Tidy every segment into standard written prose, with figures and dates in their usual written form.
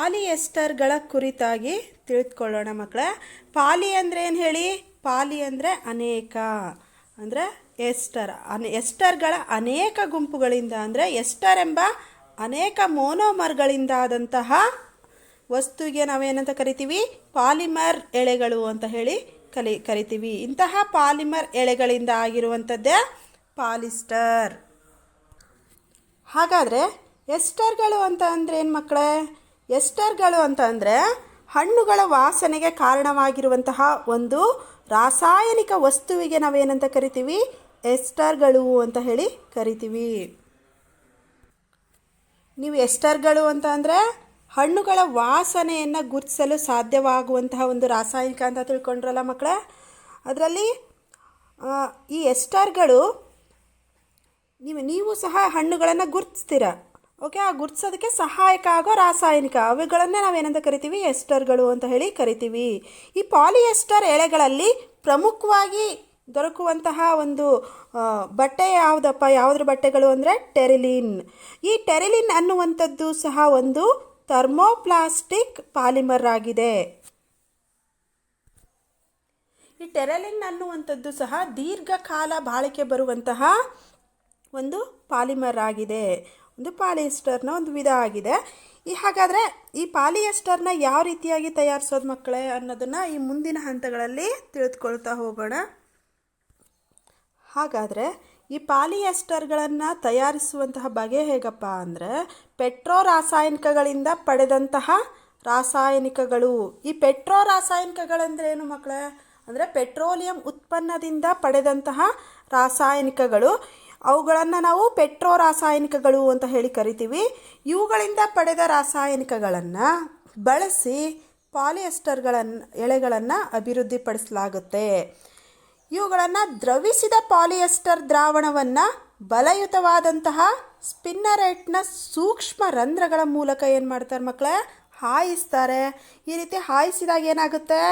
ಪಾಲಿಯೆಸ್ಟರ್ಗಳ ಕುರಿತಾಗಿ ತಿಳಿದುಕೊಳ್ಳೋಣ ಮಕ್ಕಳೇ. ಪಾಲಿ ಅಂದರೆ ಏನು ಹೇಳಿ? ಪಾಲಿ ಅಂದರೆ ಅನೇಕ, ಅಂದರೆ ಎಸ್ಟರ್ಗಳ ಅನೇಕ ಗುಂಪುಗಳಿಂದ, ಅಂದರೆ ಎಸ್ಟರ್ ಎಂಬ ಅನೇಕ ಮೋನೋಮರ್ಗಳಿಂದ ಆದಂತಹ ವಸ್ತುವಿಗೆ ನಾವೇನಂತ ಕರಿತೀವಿ? ಪಾಲಿಮರ್ ಎಳೆಗಳು ಅಂತ ಹೇಳಿ ಕರಿತೀವಿ. ಇಂತಹ ಪಾಲಿಮರ್ ಎಳೆಗಳಿಂದ ಆಗಿರುವಂಥದ್ದೇ ಪಾಲಿಸ್ಟರ್. ಹಾಗಾದರೆ ಎಸ್ಟರ್ಗಳು ಅಂತ ಅಂದರೆ ಏನು ಮಕ್ಕಳೇ? ಎಸ್ಟರ್ಗಳು ಅಂತ ಅಂದರೆ ಹಣ್ಣುಗಳ ವಾಸನೆಗೆ ಕಾರಣವಾಗಿರುವಂತಹ ಒಂದು ರಾಸಾಯನಿಕ ವಸ್ತುವಿಗೆ ನಾವೇನಂತ ಕರಿತೀವಿ? ಎಸ್ಟರ್ಗಳು ಅಂತ ಹೇಳಿ ಕರಿತೀವಿ. ನೀವು ಎಸ್ಟರ್ಗಳು ಅಂತ ಅಂದರೆ ಹಣ್ಣುಗಳ ವಾಸನೆಯನ್ನು ಗುರುತಿಸಲು ಸಾಧ್ಯವಾಗುವಂತಹ ಒಂದು ರಾಸಾಯನಿಕ ಅಂತ ತಿಳ್ಕೊಂಡ್ರಲ್ಲ ಮಕ್ಕಳೇ. ಅದರಲ್ಲಿ ಈ ಎಸ್ಟರ್ಗಳು ನೀವು ಸಹ ಹಣ್ಣುಗಳನ್ನು ಗುರುತಿಸ್ತೀರ. ಓಕೆ, ಆ ಗುರುತಿಸೋದಕ್ಕೆ ಸಹಾಯಕ ಆಗೋ ರಾಸಾಯನಿಕ ಅವುಗಳನ್ನೇ ನಾವೇನಂತ ಕರಿತೀವಿ? ಎಸ್ಟರ್ಗಳು ಅಂತ ಹೇಳಿ ಕರಿತೀವಿ. ಈ ಪಾಲಿಯೆಸ್ಟರ್ ಎಳೆಗಳಲ್ಲಿ ಪ್ರಮುಖವಾಗಿ ದೊರಕುವಂತಹ ಒಂದು ಬಟ್ಟೆ ಯಾವುದ್ರ ಬಟ್ಟೆಗಳು ಅಂದರೆ ಟೆರಿಲಿನ್. ಈ ಟೆರಿಲಿನ್ ಅನ್ನುವಂಥದ್ದು ಸಹ ಒಂದು ಥರ್ಮೋಪ್ಲಾಸ್ಟಿಕ್ ಪಾಲಿಮರ್ ಆಗಿದೆ. ಈ ಟೆರಿಲಿನ್ ಅನ್ನುವಂಥದ್ದು ಸಹ ದೀರ್ಘಕಾಲ ಬಾಳಿಕೆ ಬರುವಂತಹ ಒಂದು ಪಾಲಿಮರ್ ಆಗಿದೆ. ಒಂದು ಪಾಲಿಯೆಸ್ಟರ್ನ ಒಂದು ವಿಧ ಆಗಿದೆ. ಹಾಗಾದರೆ ಈ ಪಾಲಿಯೆಸ್ಟರ್ನ ಯಾವ ರೀತಿಯಾಗಿ ತಯಾರಿಸೋದು ಮಕ್ಕಳೇ ಅನ್ನೋದನ್ನು ಈ ಮುಂದಿನ ಹಂತಗಳಲ್ಲಿ ತಿಳಿದುಕೊಳ್ತಾ ಹೋಗೋಣ. ಹಾಗಾದರೆ ಈ ಪಾಲಿಯೆಸ್ಟರ್ಗಳನ್ನು ತಯಾರಿಸುವಂತಹ ಬಗೆ ಹೇಗಪ್ಪ ಅಂದರೆ ಪೆಟ್ರೋ ರಾಸಾಯನಿಕಗಳಿಂದ ಪಡೆದಂತಹ ರಾಸಾಯನಿಕಗಳು. ಈ ಪೆಟ್ರೋ ರಾಸಾಯನಿಕಗಳಂದರೆ ಏನು ಮಕ್ಕಳೇ? ಅಂದರೆ ಪೆಟ್ರೋಲಿಯಂ ಉತ್ಪನ್ನದಿಂದ ಪಡೆದಂತಹ ರಾಸಾಯನಿಕಗಳು. ಅವುಗಳನ್ನು ನಾವು ಪೆಟ್ರೋ ರಾಸಾಯನಿಕಗಳು ಅಂತ ಹೇಳಿ ಕರಿತೀವಿ. ಇವುಗಳಿಂದ ಪಡೆದ ರಾಸಾಯನಿಕಗಳನ್ನು ಬಳಸಿ ಎಳೆಗಳನ್ನು ಅಭಿವೃದ್ಧಿಪಡಿಸಲಾಗುತ್ತೆ. ಇವುಗಳನ್ನು ದ್ರವಿಸಿದ ಪಾಲಿಯೆಸ್ಟರ್ ದ್ರಾವಣವನ್ನು ಬಲಯುತವಾದಂತಹ ಸ್ಪಿನ್ನರೇಟ್ನ ಸೂಕ್ಷ್ಮ ರಂಧ್ರಗಳ ಮೂಲಕ ಏನು ಮಾಡ್ತಾರೆ ಮಕ್ಕಳೇ? ಹಾಯಿಸ್ತಾರೆ. ಈ ರೀತಿ ಹಾಯಿಸಿದಾಗ ಏನಾಗುತ್ತೆ?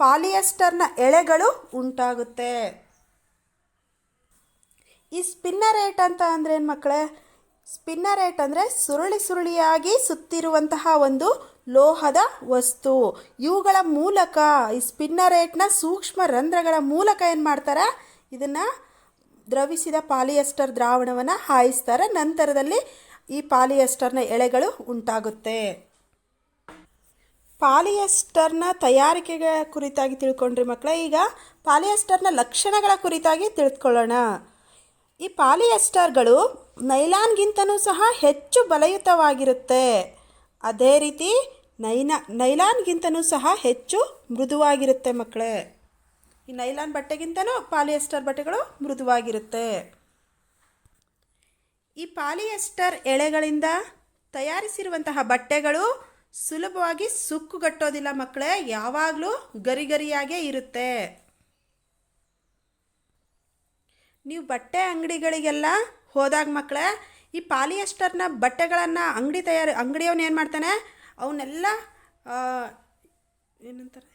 ಪಾಲಿಯೆಸ್ಟರ್ನ ಎಳೆಗಳು ಉಂಟಾಗುತ್ತೆ. ಈ ಸ್ಪಿನ್ನರೇಟ್ ಅಂತ ಅಂದರೆ ಏನು ಮಕ್ಕಳೇ? ಸ್ಪಿನ್ನರೇಟ್ ಅಂದರೆ ಸುರುಳಿಯಾಗಿ ಸುತ್ತಿರುವಂತಹ ಒಂದು ಲೋಹದ ವಸ್ತು. ಇವುಗಳ ಮೂಲಕ ಈ ಸ್ಪಿನ್ನರೇಟ್ನ ಸೂಕ್ಷ್ಮ ರಂಧ್ರಗಳ ಮೂಲಕ ಏನು ಮಾಡ್ತಾರೆ? ಇದನ್ನು ದ್ರವಿಸಿದ ಪಾಲಿಯೆಸ್ಟರ್ ದ್ರಾವಣವನ್ನು ಹಾಯಿಸ್ತಾರೆ. ನಂತರದಲ್ಲಿ ಈ ಪಾಲಿಯೆಸ್ಟರ್ನ ಎಳೆಗಳು ಉಂಟಾಗುತ್ತೆ. ಪಾಲಿಯೆಸ್ಟರ್ನ ತಯಾರಿಕೆಗಳ ಕುರಿತಾಗಿ ತಿಳ್ಕೊಂಡ್ರಿ ಮಕ್ಕಳೇ. ಈಗ ಪಾಲಿಯೆಸ್ಟರ್ನ ಲಕ್ಷಣಗಳ ಕುರಿತಾಗಿ ತಿಳಿದುಕೊಳ್ಳೋಣ. ಈ ಪಾಲಿಯೆಸ್ಟರ್ಗಳು ನೈಲಾನ್ಗಿಂತನೂ ಸಹ ಹೆಚ್ಚು ಬಲಯುತವಾಗಿರುತ್ತೆ. ಅದೇ ರೀತಿ ನೈಲಾನ್ಗಿಂತನೂ ಸಹ ಹೆಚ್ಚು ಮೃದುವಾಗಿರುತ್ತೆ ಮಕ್ಕಳೇ. ಈ ನೈಲಾನ್ ಬಟ್ಟೆಗಿಂತನೂ ಪಾಲಿಯೆಸ್ಟರ್ ಬಟ್ಟೆಗಳು ಮೃದುವಾಗಿರುತ್ತೆ. ಈ ಪಾಲಿಯೆಸ್ಟರ್ ಎಳೆಗಳಿಂದ ತಯಾರಿಸಿರುವಂತಹ ಬಟ್ಟೆಗಳು ಸುಲಭವಾಗಿ ಸುಕ್ಕುಗಟ್ಟೋದಿಲ್ಲ ಮಕ್ಕಳೇ. ಯಾವಾಗಲೂ ಗರಿಗರಿಯಾಗೇ ಇರುತ್ತೆ. ನೀವು ಬಟ್ಟೆ ಅಂಗಡಿಗಳಿಗೆಲ್ಲ ಹೋದಾಗ ಮಕ್ಕಳೇ, ಈ ಪಾಲಿಯೆಸ್ಟರ್ನ ಬಟ್ಟೆಗಳನ್ನು ಅಂಗಡಿಯವನು ಏನು ಮಾಡ್ತಾನೆ? ಅವನ್ನೆಲ್ಲ ಏನಂತಾರೆ,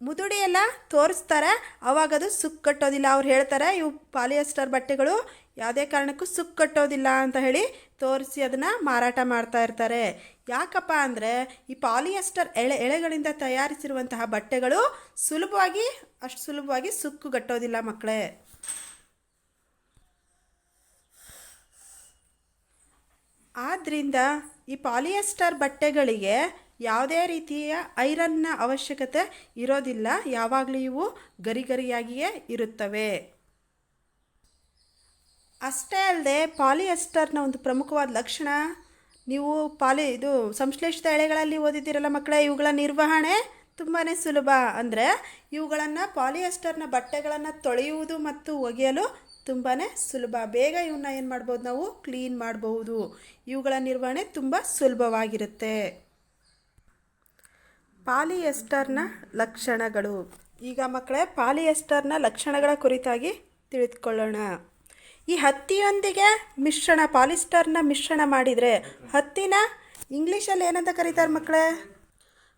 ಮುದುಡಿ ಎಲ್ಲ ತೋರಿಸ್ತಾರೆ. ಅವಾಗದು ಸುಕ್ಕಟ್ಟೋದಿಲ್ಲ. ಅವ್ರು ಹೇಳ್ತಾರೆ ಇವು ಪಾಲಿಯೆಸ್ಟರ್ ಬಟ್ಟೆಗಳು ಯಾವುದೇ ಕಾರಣಕ್ಕೂ ಸುಕ್ಕಟ್ಟೋದಿಲ್ಲ ಅಂತ ಹೇಳಿ ತೋರಿಸಿ ಅದನ್ನು ಮಾರಾಟ ಮಾಡ್ತಾ ಇರ್ತಾರೆ. ಯಾಕಪ್ಪ ಅಂದರೆ ಈ ಪಾಲಿಯೆಸ್ಟರ್ ಎಳೆಗಳಿಂದ ತಯಾರಿಸಿರುವಂತಹ ಬಟ್ಟೆಗಳು ಅಷ್ಟು ಸುಲಭವಾಗಿ ಸುಕ್ಕುಗಟ್ಟೋದಿಲ್ಲ ಮಕ್ಕಳೇ. ಆದ್ದರಿಂದ ಈ ಪಾಲಿಯೆಸ್ಟರ್ ಬಟ್ಟೆಗಳಿಗೆ ಯಾವುದೇ ರೀತಿಯ ಐರನ್ನ ಅವಶ್ಯಕತೆ ಇರೋದಿಲ್ಲ. ಯಾವಾಗಲೂ ಇವು ಗರಿಗರಿಯಾಗಿಯೇ ಇರುತ್ತವೆ. ಅಷ್ಟೇ ಅಲ್ಲದೆ ಪಾಲಿಯೆಸ್ಟರ್ನ ಒಂದು ಪ್ರಮುಖವಾದ ಲಕ್ಷಣ, ನೀವು ಸಂಶ್ಲೇಷಿತ ಎಳೆಗಳಲ್ಲಿ ಓದಿದ್ದೀರಲ್ಲ ಮಕ್ಕಳೇ, ಇವುಗಳ ನಿರ್ವಹಣೆ ತುಂಬಾ ಸುಲಭ. ಅಂದರೆ ಇವುಗಳನ್ನು ಪಾಲಿಯೆಸ್ಟರ್ನ ಬಟ್ಟೆಗಳನ್ನು ತೊಳೆಯುವುದು ಮತ್ತು ಒಗೆಯಲು ತುಂಬಾ ಸುಲಭ. ಬೇಗ ಇವನ್ನ ಏನು ಮಾಡ್ಬೋದು? ನಾವು ಕ್ಲೀನ್ ಮಾಡಬಹುದು. ಇವುಗಳ ನಿರ್ವಹಣೆ ತುಂಬ ಸುಲಭವಾಗಿರುತ್ತೆ. ಪಾಲಿಯೆಸ್ಟರ್ನ ಲಕ್ಷಣಗಳು. ಈಗ ಮಕ್ಕಳೇ ಪಾಲಿಯೆಸ್ಟರ್ನ ಲಕ್ಷಣಗಳ ಕುರಿತಾಗಿ ತಿಳಿದುಕೊಳ್ಳೋಣ. ಈ ಹತ್ತಿಯೊಂದಿಗೆ ಪಾಲಿಸ್ಟರ್ನ ಮಿಶ್ರಣ ಮಾಡಿದರೆ ಹತ್ತಿನ ಇಂಗ್ಲೀಷಲ್ಲಿ ಏನಂತ ಕರೀತಾರೆ ಮಕ್ಕಳೇ?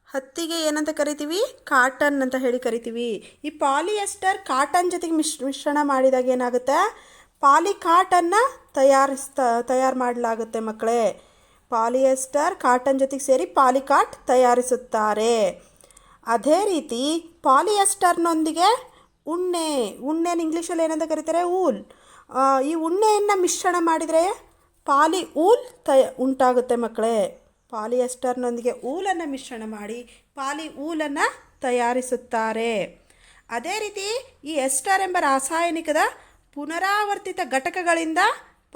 ಹತ್ತಿಗೆ ಏನಂತ ಕರಿತೀವಿ? ಕಾಟನ್ ಅಂತ ಹೇಳಿ ಕರಿತೀವಿ. ಈ ಪಾಲಿಯೆಸ್ಟರ್ ಕಾಟನ್ ಜೊತೆಗೆ ಮಿಶ್ರಣ ಮಾಡಿದಾಗ ಏನಾಗುತ್ತೆ? ಪಾಲಿಕಾಟನ್ನು ತಯಾರು ಮಾಡಲಾಗುತ್ತೆ ಮಕ್ಕಳೇ. ಪಾಲಿಯೆಸ್ಟರ್ ಕಾಟನ್ ಜೊತೆಗೆ ಸೇರಿ ಪಾಲಿಕಾಟ್ ತಯಾರಿಸುತ್ತಾರೆ. ಅದೇ ರೀತಿ ಪಾಲಿಯೆಸ್ಟರ್ನೊಂದಿಗೆ ಉಣ್ಣೆನ ಇಂಗ್ಲೀಷಲ್ಲಿ ಏನಂತ ಕರೀತಾರೆ, ಊಲ್. ಈ ಉಣ್ಣೆಯನ್ನು ಮಿಶ್ರಣ ಮಾಡಿದರೆ ಪಾಲಿ ಊಲ್ ಉಂಟಾಗುತ್ತೆ ಮಕ್ಕಳೇ. ಪಾಲಿಯೆಸ್ಟರ್ನೊಂದಿಗೆ ಊಲನ್ನು ಮಿಶ್ರಣ ಮಾಡಿ ಪಾಲಿ ಊಲನ್ನು ತಯಾರಿಸುತ್ತಾರೆ. ಅದೇ ರೀತಿ ಈ ಎಸ್ಟರ್ ಎಂಬ ರಾಸಾಯನಿಕದ ಪುನರಾವರ್ತಿತ ಘಟಕಗಳಿಂದ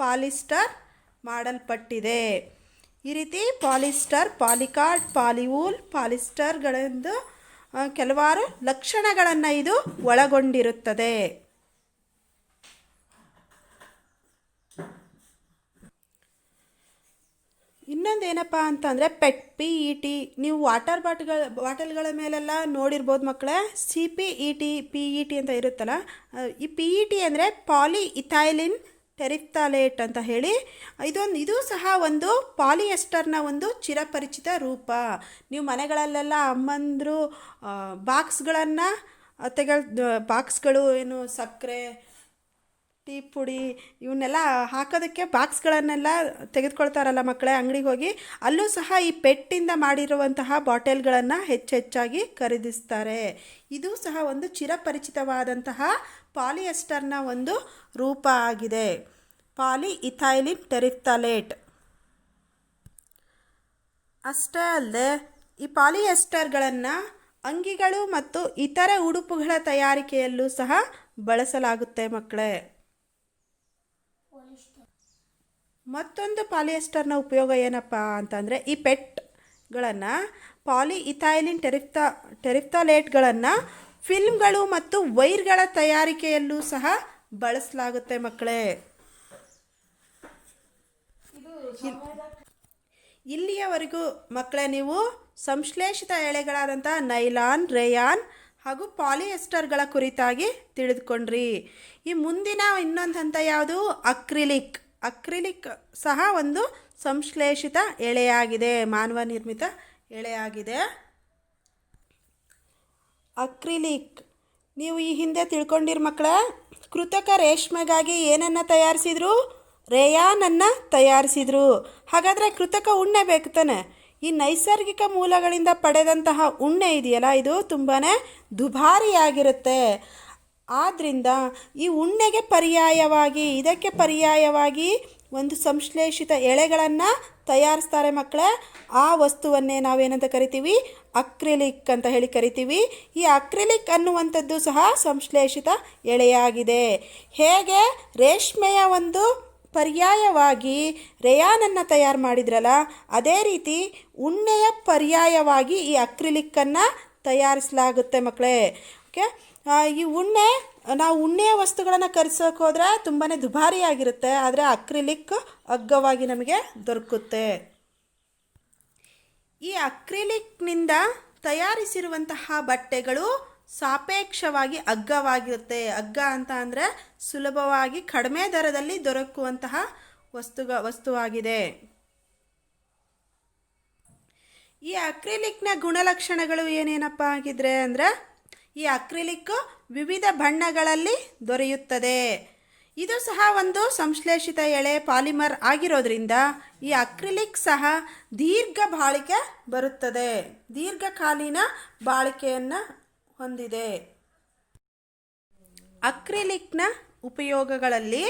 ಪಾಲಿಸ್ಟರ್ ಮಾಡಲ್ಪಟ್ಟಿದೆ. ಈ ರೀತಿ ಪಾಲಿಸ್ಟರ್, ಪಾಲಿಕಾಟ್, ಪಾಲಿವೂಲ್, ಪಾಲಿಸ್ಟರ್ಗಳೆಂದು ಕೆಲವಾರು ಲಕ್ಷಣಗಳನ್ನು ಇದು ಒಳಗೊಂಡಿರುತ್ತದೆ. ಇನ್ನೊಂದೇನಪ್ಪ ಅಂತಂದರೆ PET. ನೀವು ಬಾಟಲ್ಗಳ ಮೇಲೆಲ್ಲ ನೋಡಿರ್ಬೋದು ಮಕ್ಕಳೇ, CPET, PET ಅಂತ ಇರುತ್ತಲ್ಲ. ಈ PET ಅಂದರೆ ಪಾಲಿಇಥೈಲಿನ್ ಟೆರಿಫ್ಥಾಲೇಟ್ ಅಂತ ಹೇಳಿ ಇದು ಸಹ ಒಂದು ಪಾಲಿಯೆಸ್ಟರ್ನ ಒಂದು ಚಿರಪರಿಚಿತ ರೂಪ. ನೀವು ಮನೆಗಳಲ್ಲೆಲ್ಲ ಅಮ್ಮಂದರು ಬಾಕ್ಸ್ಗಳನ್ನು ಬಾಕ್ಸ್ಗಳು ಏನು ಸಕ್ಕರೆ, ಟೀ ಪುಡಿ ಇವನ್ನೆಲ್ಲ ಹಾಕೋದಕ್ಕೆ ಬಾಕ್ಸ್ಗಳನ್ನೆಲ್ಲ ತೆಗೆದುಕೊಳ್ತಾರಲ್ಲ ಮಕ್ಕಳೇ ಅಂಗಡಿಗೆ ಹೋಗಿ, ಅಲ್ಲೂ ಸಹ ಈ ಪೆಟ್ಟಿಂದ ಮಾಡಿರುವಂತಹ ಬಾಟಲ್ಗಳನ್ನು ಹೆಚ್ಚಾಗಿ ಖರೀದಿಸ್ತಾರೆ. ಇದು ಸಹ ಒಂದು ಚಿರಪರಿಚಿತವಾದಂತಹ ಪಾಲಿಯೆಸ್ಟರ್ನ ಒಂದು ರೂಪ ಆಗಿದೆ, ಪಾಲಿಇಥೈಲಿನ್ ಟೆರಿಫ್ಥಾಲೇಟ್. ಅಷ್ಟೇ ಅಲ್ಲದೆ ಈ ಪಾಲಿಯೆಸ್ಟರ್ಗಳನ್ನು ಅಂಗಿಗಳು ಮತ್ತು ಇತರೆ ಉಡುಪುಗಳ ತಯಾರಿಕೆಯಲ್ಲೂ ಸಹ ಬಳಸಲಾಗುತ್ತೆ ಮಕ್ಕಳೇ. ಮತ್ತೊಂದು ಪಾಲಿಯೆಸ್ಟರ್ನ ಉಪಯೋಗ ಏನಪ್ಪ ಅಂತಂದರೆ ಈ ಪೆಟ್ಗಳನ್ನು ಪಾಲಿಇಥೈಲಿನ್ ಟೆರಿಫ್ಥಾಲೇಟ್ಗಳನ್ನು ಫಿಲ್ಮ್ಗಳು ಮತ್ತು ವೈರ್ಗಳ ತಯಾರಿಕೆಯಲ್ಲೂ ಸಹ ಬಳಸಲಾಗುತ್ತೆ ಮಕ್ಕಳೇ. ಇಲ್ಲಿಯವರೆಗೂ ಮಕ್ಕಳೇ ನೀವು ಸಂಶ್ಲೇಷಿತ ಎಳೆಗಳಾದಂಥ ನೈಲಾನ್, ರೇಯಾನ್ ಹಾಗೂ ಪಾಲಿಯೆಸ್ಟರ್ಗಳ ಕುರಿತಾಗಿ ತಿಳಿದುಕೊಂಡ್ರಿ. ಈ ಮುಂದಿನ ಇನ್ನೊಂದು ಹಂತ ಯಾವುದು, ಅಕ್ರಿಲಿಕ್ ಸಹ ಒಂದು ಸಂಶ್ಲೇಷಿತ ಎಳೆಯಾಗಿದೆ, ಮಾನವ ನಿರ್ಮಿತ ಎಳೆಯಾಗಿದೆ. ಅಕ್ರಿಲಿಕ್ ನೀವು ಈ ಹಿಂದೆ ತಿಳ್ಕೊಂಡಿರ ಮಕ್ಕಳೇ, ಕೃತಕ ರೇಷ್ಮೆಗಾಗಿ ಏನನ್ನು ತಯಾರಿಸಿದ್ರು, ರೇಯಾನನ್ನು ತಯಾರಿಸಿದರು. ಹಾಗಾದರೆ ಕೃತಕ ಉಣ್ಣೆ ಬೇಕು ತಾನೆ. ಈ ನೈಸರ್ಗಿಕ ಮೂಲಗಳಿಂದ ಪಡೆದಂತಹ ಉಣ್ಣೆ ಇದೆಯಲ್ಲ, ಇದು ತುಂಬಾ ದುಬಾರಿಯಾಗಿರುತ್ತೆ. ಆದ್ದರಿಂದ ಈ ಉಣ್ಣೆಗೆ ಇದಕ್ಕೆ ಪರ್ಯಾಯವಾಗಿ ಒಂದು ಸಂಶ್ಲೇಷಿತ ಎಳೆಗಳನ್ನು ತಯಾರಿಸ್ತಾರೆ ಮಕ್ಕಳೇ. ಆ ವಸ್ತುವನ್ನೇ ನಾವೇನಂತ ಕರಿತೀವಿ, ಅಕ್ರಿಲಿಕ್ ಅಂತ ಹೇಳಿ ಕರಿತೀವಿ. ಈ ಅಕ್ರಿಲಿಕ್ ಅನ್ನುವಂಥದ್ದು ಸಹ ಸಂಶ್ಲೇಷಿತ ಎಳೆಯಾಗಿದೆ. ಹೇಗೆ ರೇಷ್ಮೆಯ ಒಂದು ಪರ್ಯಾಯವಾಗಿ ರೇಯಾನನ್ನು ತಯಾರು ಮಾಡಿದ್ರಲ್ಲ, ಅದೇ ರೀತಿ ಉಣ್ಣೆಯ ಪರ್ಯಾಯವಾಗಿ ಈ ಅಕ್ರಿಲಿಕ್ಕನ್ನು ತಯಾರಿಸಲಾಗುತ್ತೆ ಮಕ್ಕಳೇ. ಓಕೆ, ಈ ನಾವು ಉಣ್ಣೆಯ ವಸ್ತುಗಳನ್ನು ಖರೀದಿಸೋಕೆ ಹೋದರೆ ತುಂಬಾ ದುಬಾರಿಯಾಗಿರುತ್ತೆ, ಆದರೆ ಅಕ್ರಿಲಿಕ್ ಅಗ್ಗವಾಗಿ ನಮಗೆ ದೊರಕುತ್ತೆ. ಈ ಅಕ್ರಿಲಿಕ್ನಿಂದ ತಯಾರಿಸಿರುವಂತಹ ಬಟ್ಟೆಗಳು ಸಾಪೇಕ್ಷವಾಗಿ ಅಗ್ಗವಾಗಿರುತ್ತೆ. ಅಗ್ಗ ಅಂತ ಅಂದರೆ ಸುಲಭವಾಗಿ ಕಡಿಮೆ ದರದಲ್ಲಿ ದೊರಕುವಂತಹ ವಸ್ತುವಾಗಿದೆ. ಈ ಅಕ್ರಿಲಿಕ್ನ ಗುಣಲಕ್ಷಣಗಳು ಏನೇನಪ್ಪ ಆಗಿದ್ರೆ ಅಂದರೆ, ಈ ಅಕ್ರಿಲಿಕ್ ವಿವಿಧ ಬಣ್ಣಗಳಲ್ಲಿ ದೊರೆಯುತ್ತದೆ. ಇದು ಸಹ ಒಂದು ಸಂಶ್ಲೇಷಿತ ಎಳೆ ಪಾಲಿಮರ್ ಆಗಿರೋದ್ರಿಂದ ಈ ಅಕ್ರಿಲಿಕ್ ಸಹ ದೀರ್ಘ ಬಾಳಿಕೆ ಬರುತ್ತದೆ, ದೀರ್ಘಕಾಲೀನ ಬಾಳಿಕೆಯನ್ನು ಹೊಂದಿದೆ. ಅಕ್ರಿಲಿಕ್ನ ಉಪಯೋಗಗಳಲ್ಲಿ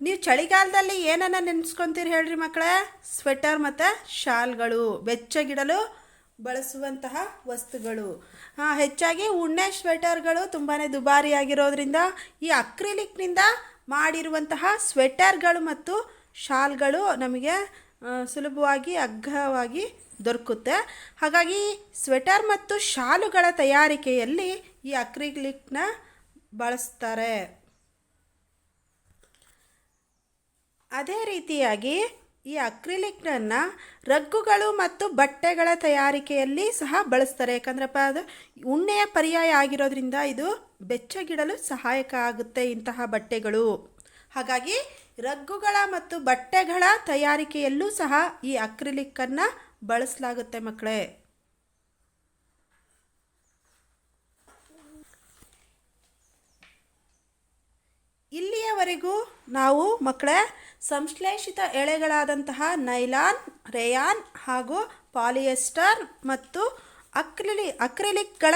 ನೀವು ಚಳಿಗಾಲದಲ್ಲಿ ಏನನ್ನು ನೆನೆಸ್ಕೊತೀರಿ ಹೇಳ್ರಿ ಮಕ್ಕಳೇ, ಸ್ವೆಟರ್ ಮತ್ತು ಶಾಲ್ಗಳು, ಬೆಚ್ಚಗಿಡಲು ಬಳಸುವಂತಹ ವಸ್ತುಗಳು. ಹೆಚ್ಚಾಗಿ ಉಣ್ಣೆ ಸ್ವೆಟರ್ಗಳು ತುಂಬಾ ದುಬಾರಿಯಾಗಿರೋದ್ರಿಂದ ಈ ಅಕ್ರಿಲಿಕ್ನಿಂದ ಮಾಡಿರುವಂತಹ ಸ್ವೆಟರ್ಗಳು ಮತ್ತು ಶಾಲ್ಗಳು ನಮಗೆ ಸುಲಭವಾಗಿ ಅಗ್ಗವಾಗಿ ದೊರಕುತ್ತೆ. ಹಾಗಾಗಿ ಸ್ವೆಟರ್ ಮತ್ತು ಶಾಲುಗಳ ತಯಾರಿಕೆಯಲ್ಲಿ ಈ ಅಕ್ರಿಲಿಕ್ನ ಬಳಸ್ತಾರೆ. ಅದೇ ರೀತಿಯಾಗಿ ಈ ಅಕ್ರಿಲಿಕ್ನನ್ನು ರಗ್ಗುಗಳು ಮತ್ತು ಬಟ್ಟೆಗಳ ತಯಾರಿಕೆಯಲ್ಲಿ ಸಹ ಬಳಸ್ತಾರೆ. ಯಾಕಂದ್ರಪ್ಪ ಅದು ಉಣ್ಣೆಯ ಪರ್ಯಾಯ ಆಗಿರೋದ್ರಿಂದ ಇದು ಬೆಚ್ಚಗಿಡಲು ಸಹಾಯಕ ಆಗುತ್ತೆ ಇಂತಹ ಬಟ್ಟೆಗಳು. ಹಾಗಾಗಿ ರಗ್ಗುಗಳ ಮತ್ತು ಬಟ್ಟೆಗಳ ತಯಾರಿಕೆಯಲ್ಲೂ ಸಹ ಈ ಅಕ್ರಿಲಿಕ್ಕನ್ನು ಬಳಸಲಾಗುತ್ತೆ ಮಕ್ಕಳೇ. ಇಲ್ಲಿಯವರೆಗೂ ನಾವು ಮಕ್ಕಳೇ ಸಂಶ್ಲೇಷಿತ ಎಳೆಗಳಾದಂತಹ ನೈಲಾನ್, ರೇಯಾನ್ ಹಾಗೂ ಪಾಲಿಯೆಸ್ಟರ್ ಮತ್ತು ಅಕ್ರಿಲಿಕ್ಗಳ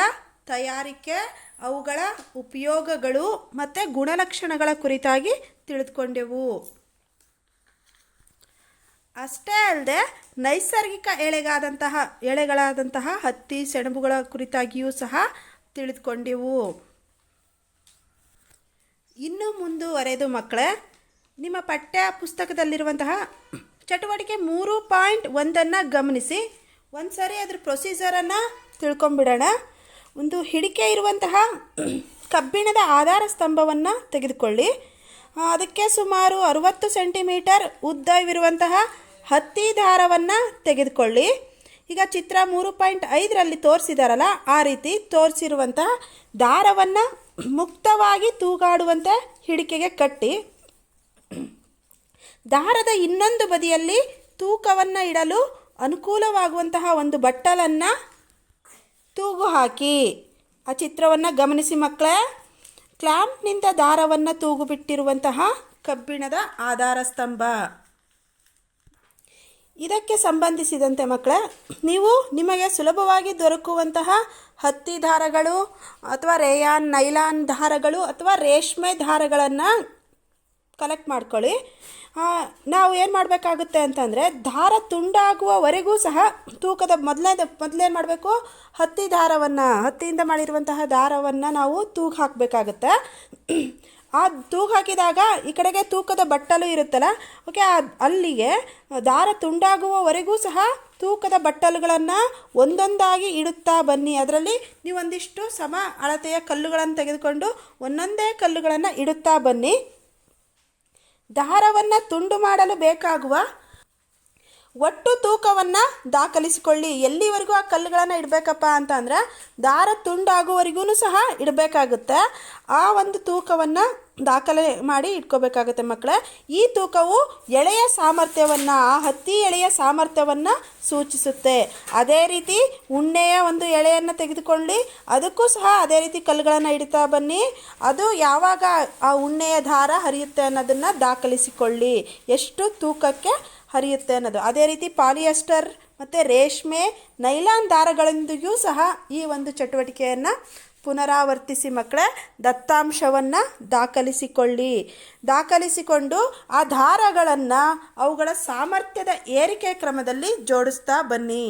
ತಯಾರಿಕೆ, ಅವುಗಳ ಉಪಯೋಗಗಳು ಮತ್ತು ಗುಣಲಕ್ಷಣಗಳ ಕುರಿತಾಗಿ ತಿಳಿದುಕೊಂಡೆವು. ಅಷ್ಟೇ ಅಲ್ಲದೆ ನೈಸರ್ಗಿಕ ಎಳೆಗಳಾದಂತಹ ಹತ್ತಿ, ಸೆಣಬುಗಳ ಕುರಿತಾಗಿಯೂ ಸಹ ತಿಳಿದುಕೊಂಡೆವು. ಇನ್ನು ಮುಂದುವರೆದು ಮಕ್ಕಳೇ, ನಿಮ್ಮ ಪಠ್ಯ ಪುಸ್ತಕದಲ್ಲಿರುವಂತಹ ಚಟುವಟಿಕೆ 3.1 ಗಮನಿಸಿ ಒಂದು ಸಾರಿ ಅದ್ರ ಪ್ರೊಸೀಜರನ್ನು ತಿಳ್ಕೊಂಬಿಡೋಣ. ಒಂದು ಹಿಡಿಕೆ ಇರುವಂತಹ ಕಬ್ಬಿಣದ ಆಧಾರ ಸ್ತಂಭವನ್ನು ತೆಗೆದುಕೊಳ್ಳಿ. ಅದಕ್ಕೆ ಸುಮಾರು 60 ಸೆಂಟಿಮೀಟರ್ ಉದ್ದವಿರುವಂತಹ ಹತ್ತಿ ದಾರವನ್ನು ತೆಗೆದುಕೊಳ್ಳಿ. ಈಗ ಚಿತ್ರ 3.5ರಲ್ಲಿ ತೋರಿಸಿದಾರಲ್ಲ, ಆ ರೀತಿ ತೋರಿಸಿರುವಂತಹ ದಾರವನ್ನು ಮುಕ್ತವಾಗಿ ತೂಗಾಡುವಂತೆ ಹಿಡಿಕೆಗೆ ಕಟ್ಟಿ, ದಾರದ ಇನ್ನೊಂದು ಬದಿಯಲ್ಲಿ ತೂಕವನ್ನು ಇಡಲು ಅನುಕೂಲವಾಗುವಂತಹ ಒಂದು ಬಟ್ಟಲನ್ನು ತೂಗು ಹಾಕಿ. ಆ ಚಿತ್ರವನ್ನು ಗಮನಿಸಿ ಮಕ್ಕಳೇ. ಕ್ಲ್ಯಾಂಪ್ನಿಂದ ದಾರವನ್ನು ತೂಗು ಬಿಟ್ಟಿರುವಂತಹ ಕಬ್ಬಿಣದ ಆಧಾರ ಸ್ತಂಭ. ಇದಕ್ಕೆ ಸಂಬಂಧಿಸಿದಂತೆ ಮಕ್ಕಳೇ, ನೀವು ನಿಮಗೆ ಸುಲಭವಾಗಿ ದೊರಕುವಂತಹ ಹತ್ತಿ ದಾರಗಳು ಅಥವಾ ರೇಯಾನ್, ನೈಲಾನ್ ದಾರಗಳು ಅಥವಾ ರೇಷ್ಮೆ ದಾರಗಳನ್ನು ಕಲೆಕ್ಟ್ ಮಾಡ್ಕೊಳ್ಳಿ. ನಾವು ಏನು ಮಾಡಬೇಕಾಗುತ್ತೆ ಅಂತಂದರೆ, ದಾರ ತುಂಡಾಗುವವರೆಗೂ ಸಹ ತೂಕದ ಮೊದಲೇನು ಮಾಡಬೇಕು, ಹತ್ತಿಯಿಂದ ಮಾಡಿರುವಂತಹ ದಾರವನ್ನು ನಾವು ತೂಗು ಹಾಕಬೇಕಾಗುತ್ತೆ. ಆ ತೂಗು ಹಾಕಿದಾಗ ಈ ಕಡೆಗೆ ತೂಕದ ಬಟ್ಟಲು ಇರುತ್ತಲ್ಲ, ಓಕೆ, ಅಲ್ಲಿಗೆ ದಾರ ತುಂಡಾಗುವವರೆಗೂ ಸಹ ತೂಕದ ಬಟ್ಟಲುಗಳನ್ನು ಒಂದೊಂದಾಗಿ ಇಡುತ್ತಾ ಬನ್ನಿ. ಅದರಲ್ಲಿ ನೀವು ಒಂದಿಷ್ಟು ಸಮ ಅಳತೆಯ ಕಲ್ಲುಗಳನ್ನು ತೆಗೆದುಕೊಂಡು ಒಂದೊಂದೇ ಕಲ್ಲುಗಳನ್ನು ಇಡುತ್ತಾ ಬನ್ನಿ. ದಾರವನ್ನು ತುಂಡು ಮಾಡಲು ಬೇಕಾಗುವ ಒಟ್ಟು ತೂಕವನ್ನು ದಾಖಲಿಸಿಕೊಳ್ಳಿ. ಎಲ್ಲಿವರೆಗೂ ಆ ಕಲ್ಲುಗಳನ್ನು ಇಡಬೇಕಪ್ಪ ಅಂತಂದರೆ, ದಾರ ತುಂಡಾಗುವವರೆಗೂ ಸಹ ಇಡಬೇಕಾಗುತ್ತೆ. ಆ ಒಂದು ತೂಕವನ್ನು ದಾಖಲೆ ಮಾಡಿ ಇಟ್ಕೋಬೇಕಾಗುತ್ತೆ ಮಕ್ಕಳೇ. ಈ ತೂಕವು ಎಳೆಯ ಸಾಮರ್ಥ್ಯವನ್ನು, ಆ ಹತ್ತಿ ಎಳೆಯ ಸಾಮರ್ಥ್ಯವನ್ನು ಸೂಚಿಸುತ್ತೆ. ಅದೇ ರೀತಿ ಉಣ್ಣೆಯ ಒಂದು ಎಳೆಯನ್ನು ತೆಗೆದುಕೊಳ್ಳಿ, ಅದಕ್ಕೂ ಸಹ ಅದೇ ರೀತಿ ಕಲ್ಲುಗಳನ್ನು ಇಡ್ತಾ ಬನ್ನಿ. ಅದು ಯಾವಾಗ ಆ ಉಣ್ಣೆಯ ದಾರ ಹರಿಯುತ್ತೆ ಅನ್ನೋದನ್ನು ದಾಖಲಿಸಿಕೊಳ್ಳಿ, ಎಷ್ಟು ತೂಕಕ್ಕೆ ಹರಿಯುತ್ತೆ ಅನ್ನೋದು. ಅದೇ ರೀತಿ ಪಾಲಿಯೆಸ್ಟರ್ ಮತ್ತು ರೇಷ್ಮೆ, ನೈಲಾನ್ ದಾರಗಳೊಂದಿಗೂ ಸಹ ಈ ಒಂದು ಚಟುವಟಿಕೆಯನ್ನು ಪುನರಾವರ್ತಿಸಿ ಮಕ್ಕಳೇ. ದತ್ತಾಂಶವನ್ನು ದಾಖಲಿಸಿಕೊಂಡು ಆ ದಾರಗಳನ್ನು ಅವುಗಳ ಸಾಮರ್ಥ್ಯದ ಏರಿಕೆ ಕ್ರಮದಲ್ಲಿ ಜೋಡಿಸ್ತಾ ಬನ್ನಿ.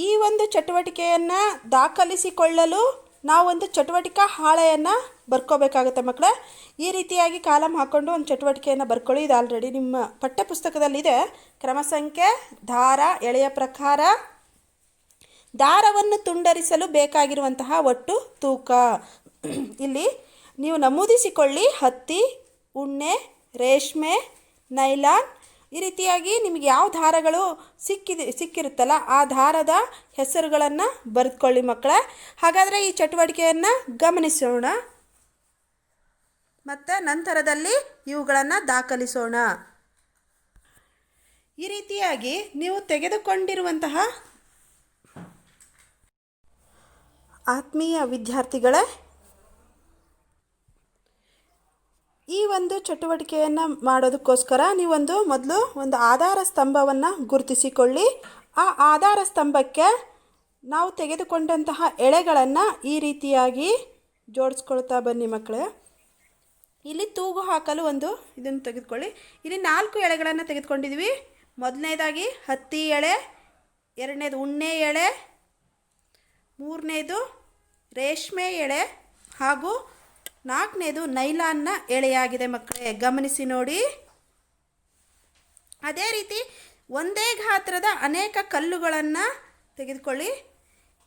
ಈ ಒಂದು ಚಟುವಟಿಕೆಯನ್ನು ದಾಖಲಿಸಿಕೊಳ್ಳಲು ನಾವೊಂದು ಚಟುವಟಿಕಾ ಹಾಳೆಯನ್ನು ಬರ್ಕೋಬೇಕಾಗುತ್ತೆ ಮಕ್ಕಳೇ. ಈ ರೀತಿಯಾಗಿ ಕಾಲಮ್ ಹಾಕ್ಕೊಂಡು ಒಂದು ಚಟುವಟಿಕೆಯನ್ನು ಬರ್ಕೊಳ್ಳಿ. ಇದು ಆಲ್ರೆಡಿ ನಿಮ್ಮ ಪಠ್ಯಪುಸ್ತಕದಲ್ಲಿದೆ. ಕ್ರಮ ಸಂಖ್ಯೆ: ದಾರ, ಎಳೆಯ ಪ್ರಕಾರ, ದಾರವನ್ನು ತುಂಡರಿಸಲು ಬೇಕಾಗಿರುವಂತಹ ಒಟ್ಟು ತೂಕ. ಇಲ್ಲಿ ನೀವು ನಮೂದಿಸಿಕೊಳ್ಳಿ: ಹತ್ತಿ, ಉಣ್ಣೆ, ರೇಷ್ಮೆ, ನೈಲಾನ್. ಈ ರೀತಿಯಾಗಿ ನಿಮಗೆ ಯಾವ ದಾರಗಳು ಸಿಕ್ಕಿರುತ್ತಲ್ಲ, ಆ ದಾರದ ಹೆಸರುಗಳನ್ನು ಬರೆದುಕೊಳ್ಳಿ ಮಕ್ಕಳೇ. ಹಾಗಾದರೆ ಈ ಚಟುವಟಿಕೆಯನ್ನು ಗಮನಿಸೋಣ ಮತ್ತು ನಂತರದಲ್ಲಿ ಇವುಗಳನ್ನು ದಾಖಲಿಸೋಣ. ಈ ರೀತಿಯಾಗಿ ನೀವು ತೆಗೆದುಕೊಂಡಿರುವಂತಹ ಆತ್ಮೀಯ ವಿದ್ಯಾರ್ಥಿಗಳೇ, ಈ ಒಂದು ಚಟುವಟಿಕೆಯನ್ನು ಮಾಡೋದಕ್ಕೋಸ್ಕರ ಮೊದಲು ಒಂದು ಆಧಾರ ಸ್ತಂಭವನ್ನು ಗುರುತಿಸಿಕೊಳ್ಳಿ. ಆ ಆಧಾರ ಸ್ತಂಭಕ್ಕೆ ನಾವು ತೆಗೆದುಕೊಂಡಂತಹ ಎಳೆಗಳನ್ನು ಈ ರೀತಿಯಾಗಿ ಜೋಡಿಸ್ಕೊಳ್ತಾ ಬನ್ನಿ ಮಕ್ಕಳೇ. ಇಲ್ಲಿ ತೂಗು ಹಾಕಲು ಇದನ್ನು ತೆಗೆದುಕೊಳ್ಳಿ. ಇಲ್ಲಿ 4 ಎಳೆಗಳನ್ನು ತೆಗೆದುಕೊಂಡಿದ್ವಿ. ಮೊದಲನೇದಾಗಿ ಹತ್ತಿ ಎಳೆ, ಎರಡನೇದು ಉಣ್ಣೆ ಎಳೆ, ಮೂರನೇದು ರೇಷ್ಮೆ ಎಳೆ ಹಾಗೂ 4ನೇದು ನೈಲಾನ್ನ ಎಳೆಯಾಗಿದೆ ಮಕ್ಕಳೇ. ಗಮನಿಸಿ ನೋಡಿ. ಅದೇ ರೀತಿ ಒಂದೇ ಗಾತ್ರದ ಅನೇಕ ಕಲ್ಲುಗಳನ್ನು ತೆಗೆದುಕೊಳ್ಳಿ.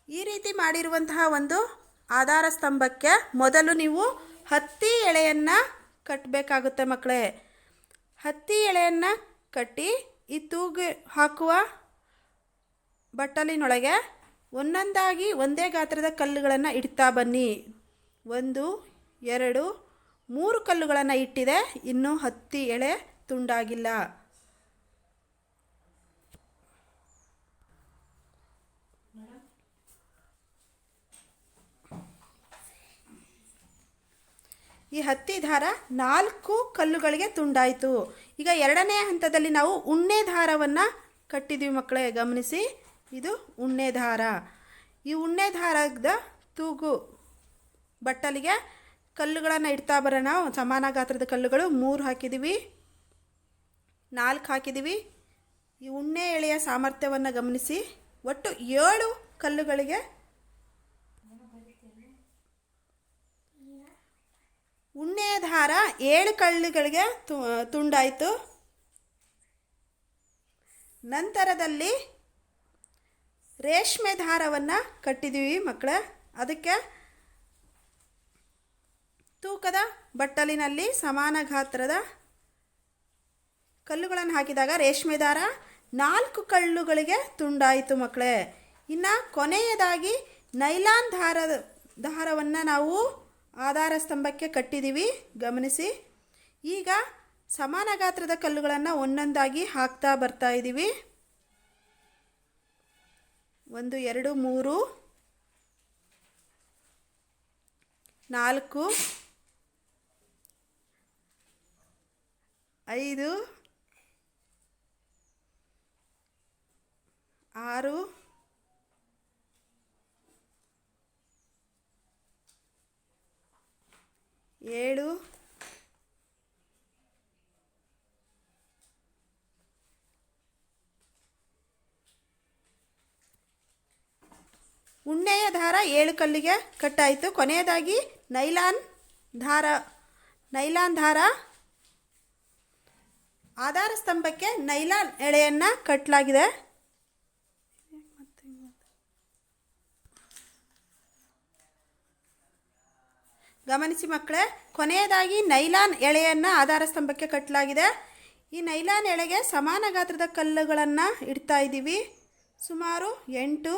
ಈ ರೀತಿ ಮಾಡಿರುವಂತಹ ಒಂದು ಆಧಾರ ಸ್ತಂಭಕ್ಕೆ ಮೊದಲು ನೀವು ಹತ್ತಿ ಎಳೆಯನ್ನು ಕಟ್ಟಬೇಕಾಗುತ್ತೆ ಮಕ್ಕಳೇ. ಹತ್ತಿ ಎಳೆಯನ್ನು ಕಟ್ಟಿ ಈ ತೂಗು ಹಾಕುವ ಬಟ್ಟಲಿನೊಳಗೆ ಒಂದೊಂದಾಗಿ ಒಂದೇ ಗಾತ್ರದ ಕಲ್ಲುಗಳನ್ನು ಇಡ್ತಾ ಬನ್ನಿ. 1, 2, 3 ಕಲ್ಲುಗಳನ್ನು ಇಟ್ಟಿದೆ. ಇನ್ನೂ ಹತ್ತಿ ಎಳೆ ತುಂಡಾಗಿಲ್ಲ. ಈ ಹತ್ತಿ ದಾರ 4 ಕಲ್ಲುಗಳಿಗೆ ತುಂಡಾಯಿತು. ಈಗ ಎರಡನೇ ಹಂತದಲ್ಲಿ ನಾವು ಉಣ್ಣೆ ದಾರವನ್ನು ಕಟ್ಟಿದ್ದೀವಿ ಮಕ್ಕಳೇ, ಗಮನಿಸಿ. ಇದು ಉಣ್ಣೆ ದಾರ. ಈ ಉಣ್ಣೆ ದಾರದ ತೂಗು ಬಟ್ಟಲಿಗೆ ಕಲ್ಲುಗಳನ್ನು ಇಡ್ತಾ ಬರೋಣ. ಸಮಾನ ಗಾತ್ರದ ಕಲ್ಲುಗಳು 3 ಹಾಕಿದ್ದೀವಿ, 4 ಹಾಕಿದ್ದೀವಿ. ಈ ಉಣ್ಣೆ ಎಳೆಯ ಸಾಮರ್ಥ್ಯವನ್ನು ಗಮನಿಸಿ. ಒಟ್ಟು 7 ಕಲ್ಲುಗಳಿಗೆ ಉಣ್ಣೆಯ ದಾರ 7 ಕಲ್ಲುಗಳಿಗೆ ತುಂಡಾಯಿತು. ನಂತರದಲ್ಲಿ ರೇಷ್ಮೆ ದಾರವನ್ನು ಕಟ್ಟಿದ್ದೀವಿ ಮಕ್ಕಳೇ. ಅದಕ್ಕೆ ತೂಕದ ಬಟ್ಟಲಿನಲ್ಲಿ ಸಮಾನ ಗಾತ್ರದ ಕಲ್ಲುಗಳನ್ನು ಹಾಕಿದಾಗ ರೇಷ್ಮೆ ದಾರ 4 ಕಲ್ಲುಗಳಿಗೆ ತುಂಡಾಯಿತು ಮಕ್ಕಳೇ. ಇನ್ನು ಕೊನೆಯದಾಗಿ ನೈಲಾನ್ ದಾರವನ್ನು ನಾವು ಆಧಾರ ಸ್ತಂಭಕ್ಕೆ ಕಟ್ಟಿದ್ದೀವಿ, ಗಮನಿಸಿ. ಈಗ ಸಮಾನ ಗಾತ್ರದ ಕಲ್ಲುಗಳನ್ನು ಒಂದೊಂದಾಗಿ ಹಾಕ್ತಾ ಬರ್ತಾ ಇದ್ದೀವಿ. 1 2 3 4 5 6 7 ಉಣ್ಣೆಯ ದಾರ 7 ಕಲ್ಲಿಗೆ ಕಟ್ಟಾಯಿತು. ಕೊನೆಯದಾಗಿ ನೈಲಾನ್ ದಾರ ಆಧಾರ ಸ್ತಂಭಕ್ಕೆ ನೈಲಾನ್ ಎಳೆಯನ್ನು ಕಟ್ಟಲಾಗಿದೆ. ಗಮನಿಸಿ ಮಕ್ಕಳೇ, ಕೊನೆಯದಾಗಿ ನೈಲಾನ್ ಎಳೆಯನ್ನು ಆಧಾರ ಸ್ತಂಭಕ್ಕೆ ಕಟ್ಟಲಾಗಿದೆ. ಈ ನೈಲಾನ್ ಎಳೆಗೆ ಸಮಾನ ಗಾತ್ರದ ಕಲ್ಲುಗಳನ್ನು ಇಡ್ತಾ ಇದ್ದೀವಿ. ಸುಮಾರು 8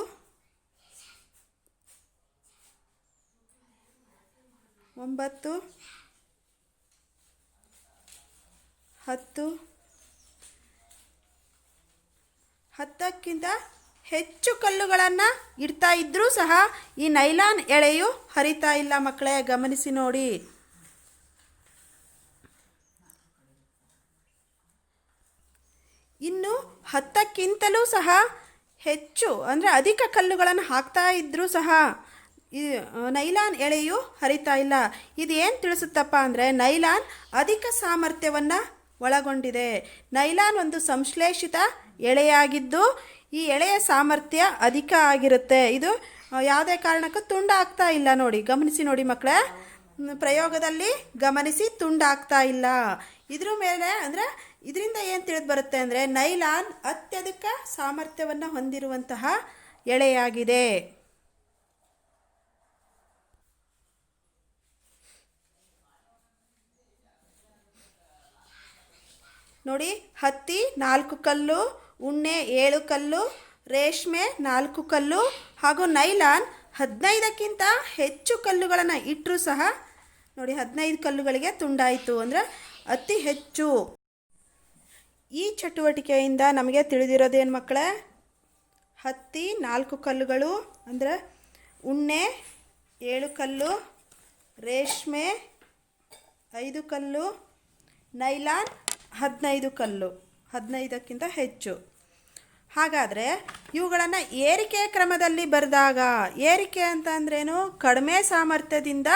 9 10 10ಕ್ಕಿಂತ ಹೆಚ್ಚು ಕಲ್ಲುಗಳನ್ನು ಇಡ್ತಾ ಇದ್ದರೂ ಸಹ ಈ ನೈಲಾನ್ ಎಳೆಯು ಹರಿತಾ ಇಲ್ಲ ಮಕ್ಕಳೇ, ಗಮನಿಸಿ ನೋಡಿ. ಇನ್ನು 10ಕ್ಕಿಂತಲೂ ಸಹ ಹೆಚ್ಚು ಅಂದರೆ ಅಧಿಕ ಕಲ್ಲುಗಳನ್ನು ಹಾಕ್ತಾ ಇದ್ದರೂ ಸಹ ಈ ನೈಲಾನ್ ಎಳೆಯು ಹರಿತಾ ಇಲ್ಲ. ಇದು ಏನು ತಿಳಿಸುತ್ತಪ್ಪ ಅಂದರೆ ನೈಲಾನ್ ಅಧಿಕ ಸಾಮರ್ಥ್ಯವನ್ನು ಒಳಗೊಂಡಿದೆ. ನೈಲಾನ್ ಒಂದು ಸಂಶ್ಲೇಷಿತ ಎಳೆಯಾಗಿದ್ದು ಈ ಎಳೆಯ ಸಾಮರ್ಥ್ಯ ಅಧಿಕ ಆಗಿರುತ್ತೆ. ಇದು ಯಾವುದೇ ಕಾರಣಕ್ಕೂ ತುಂಡಾಗ್ತಾ ಇಲ್ಲ ನೋಡಿ, ಗಮನಿಸಿ ನೋಡಿ ಮಕ್ಕಳೇ. ಪ್ರಯೋಗದಲ್ಲಿ ಗಮನಿಸಿ, ತುಂಡಾಗ್ತಾ ಇಲ್ಲ. ಇದ್ರ ಮೇಲೆ ಅಂದರೆ ಇದರಿಂದ ಏನು ತಿಳಿದು ಬರುತ್ತೆ ಅಂದರೆ ನೈಲಾನ್ ಅತ್ಯಧಿಕ ಸಾಮರ್ಥ್ಯವನ್ನು ಹೊಂದಿರುವಂತಹ ಎಳೆಯಾಗಿದೆ. ನೋಡಿ, ಹತ್ತಿ 4 ಕಲ್ಲು, ಉಣ್ಣೆ 7 ಕಲ್ಲು, ರೇಷ್ಮೆ 4 ಕಲ್ಲು ಹಾಗೂ ನೈಲಾನ್ 15ಕ್ಕಿಂತ ಹೆಚ್ಚು ಕಲ್ಲುಗಳನ್ನು ಇಟ್ಟರೂ ಸಹ ನೋಡಿ 15 ಕಲ್ಲುಗಳಿಗೆ ತುಂಡಾಯಿತು. ಅಂದರೆ ಅತಿ ಹೆಚ್ಚು. ಈ ಚಟುವಟಿಕೆಯಿಂದ ನಮಗೆ ತಿಳಿದಿರೋದೇನು ಮಕ್ಕಳೇ? ಹತ್ತಿ 4 ಕಲ್ಲುಗಳು ಅಂದರೆ ಉಣ್ಣೆ 7 ಕಲ್ಲು, ರೇಷ್ಮೆ 5 ಕಲ್ಲು, ನೈಲಾನ್ 15 ಕಲ್ಲು, 15ಕ್ಕಿಂತ ಹೆಚ್ಚು. ಹಾಗಾದರೆ ಇವುಗಳನ್ನು ಏರಿಕೆ ಕ್ರಮದಲ್ಲಿ ಬರೆದಾಗ, ಏರಿಕೆ ಅಂತ ಅಂದ್ರೇನು? ಕಡಿಮೆ ಸಾಮರ್ಥ್ಯದಿಂದ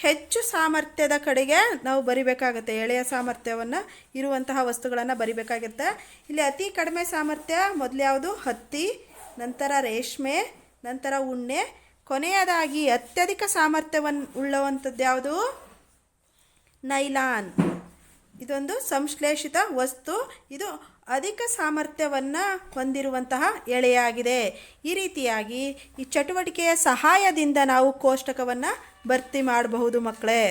ಹೆಚ್ಚು ಸಾಮರ್ಥ್ಯದ ಕಡೆಗೆ ನಾವು ಬರಿಬೇಕಾಗತ್ತೆ. ಎಳೆಯ ಸಾಮರ್ಥ್ಯವನ್ನು ಇರುವಂತಹ ವಸ್ತುಗಳನ್ನು ಬರಿಬೇಕಾಗುತ್ತೆ. ಇಲ್ಲಿ ಅತಿ ಕಡಿಮೆ ಸಾಮರ್ಥ್ಯ ಮೊದಲು ಯಾವುದು? ಹತ್ತಿ, ನಂತರ ರೇಷ್ಮೆ, ನಂತರ ಉಣ್ಣೆ, ಕೊನೆಯದಾಗಿ ಅತ್ಯಧಿಕ ಸಾಮರ್ಥ್ಯವನ್ನು ಉಳ್ಳವಂಥದ್ದು ಯಾವುದು? ನೈಲಾನ್. ಇದೊಂದು ಸಂಶ್ಲೇಷಿತ ವಸ್ತು. ಇದು ಅಧಿಕ ಸಾಮರ್ಥ್ಯವನ್ನು ಹೊಂದಿರುವಂತಹ ಎಳೆಯಾಗಿದೆ. ಈ ರೀತಿಯಾಗಿ ಈ ಚಟುವಟಿಕೆಯ ಸಹಾಯದಿಂದ ನಾವು ಕೋಷ್ಟಕವನ್ನು ಭರ್ತಿ ಮಾಡಬಹುದು ಮಕ್ಕಳೇ.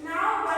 ನಾವು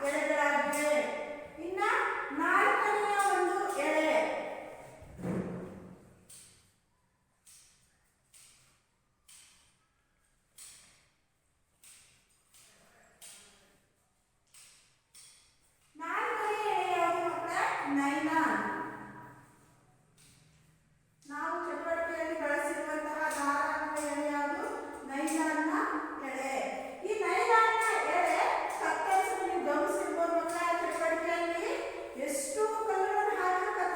ಎಳೆಗಳಾಗಿವೆ. ಇನ್ನ ನಾಲ್ಕನೆಯ ಒಂದು ಎಳೆ, ನಾಲ್ಕನೆಯ ಎಳೆ ಯಾವುದು ಮಕ್ಕಳೇ? ನೈಲಾನ್. ನಾವು ಚಟುವಟಿಕೆಯಲ್ಲಿ ಬಳಸಿರುವಂತಹ ದಾರ ಅಥವಾ ಎಳೆ ಯಾವುದು? ನೈಲಾನ್ನ ಎಳೆ. ಈ ನೈಲಾನ್ನ ಎಳೆ ಕತ್ತರಿಸಲು ನೀವು ಗಮನಿಸಿರ್ಬೋದು ಮಕ್ಕಳ. ಚಟುವಟಿಕೆಯಲ್ಲಿ ಎಷ್ಟು ಕಲ್ಲುಗಳನ್ನು ಹಾಕಿದ್ರು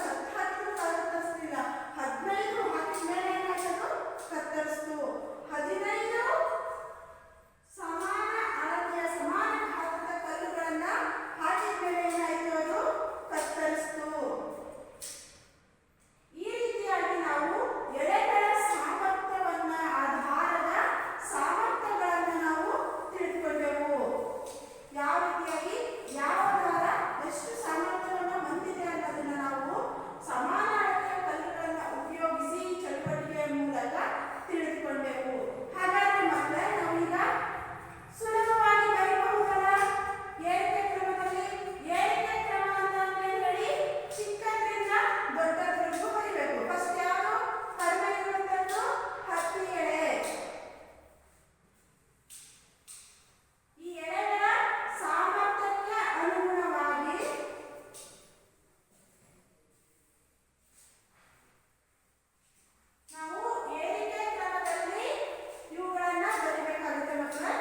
ಕತ್ತರಿಸಲಿಲ್ಲ. 15 ಹಾಕಿದ ಮೇಲೆ ಏನಾಯ್ತದು? ಕತ್ತರಿಸ್ತು. 15 ಸಮಾನ ಅಳತೆಯ ಸಮಾನ ಗಾತ್ರದ ಕಲ್ಲುಗಳನ್ನ ಹಾಕಿದ ಮೇಲೆ ಏನಾಯ್ತು? ಅದು ಕತ್ತರಿಸ್ತು. ಈ ರೀತಿಯಾಗಿ ನಾವು ಎಳೆಗಳ ಸಾಮರ್ಥ್ಯವನ್ನ, ಆಧಾರದ ಸಾಮರ್ಥ್ಯಗಳನ್ನು ನಾವು ತಿಳಿದುಕೊಂಡೆವು. ಯಾವ ರೀತಿಯಾಗಿ ಯಾವ ದಾರ ಎಷ್ಟು ಸಾಮರ್ಥ್ಯವನ್ನು ಹೊಂದಿದೆ ಅನ್ನೋದನ್ನ ನಾವು ಸಮಾನ ಅಳತೆಯ ಕಲ್ಲುಗಳನ್ನು ಉಪಯೋಗಿಸಿ ಚಟುವಟಿಕೆಯ ಮೂಲಕ ತಿಳಿದುಕೊಂಡೆವು. ಹಾಗಾದ್ರೆ ಮಕ್ಕಳೇ ನಾವೀಗ ಸುಲಭವಾಗಿ ಬರೀಬಹುದಲ್ಲ ಏರಿಕೆ ಕ್ರಮದಲ್ಲಿ? ಏರಿಕೆ ಕ್ರಮ ಅಂತ ಹೇಳಿ ಚಿಕ್ಕದ್ರಿಂದ ದೊಡ್ಡದ್ವರೆಗೂ ಬರೀಬೇಕು. ಫಸ್ಟ್ ಯಾವುದು? ಕಡಿಮೆ ಇರುವಂತದ್ದು 10 ಎಳೆ. ಈ ಎಳೆಗಳ ಸಾಮರ್ಥ್ಯಕ್ಕೆ ಅನುಗುಣವಾಗಿ ನಾವು ಏರಿಕೆ ಕ್ರಮದಲ್ಲಿ ಇವುಗಳನ್ನ ಬರೀಬೇಕಾಗುತ್ತೆ ಮಕ್ಕಳೇ.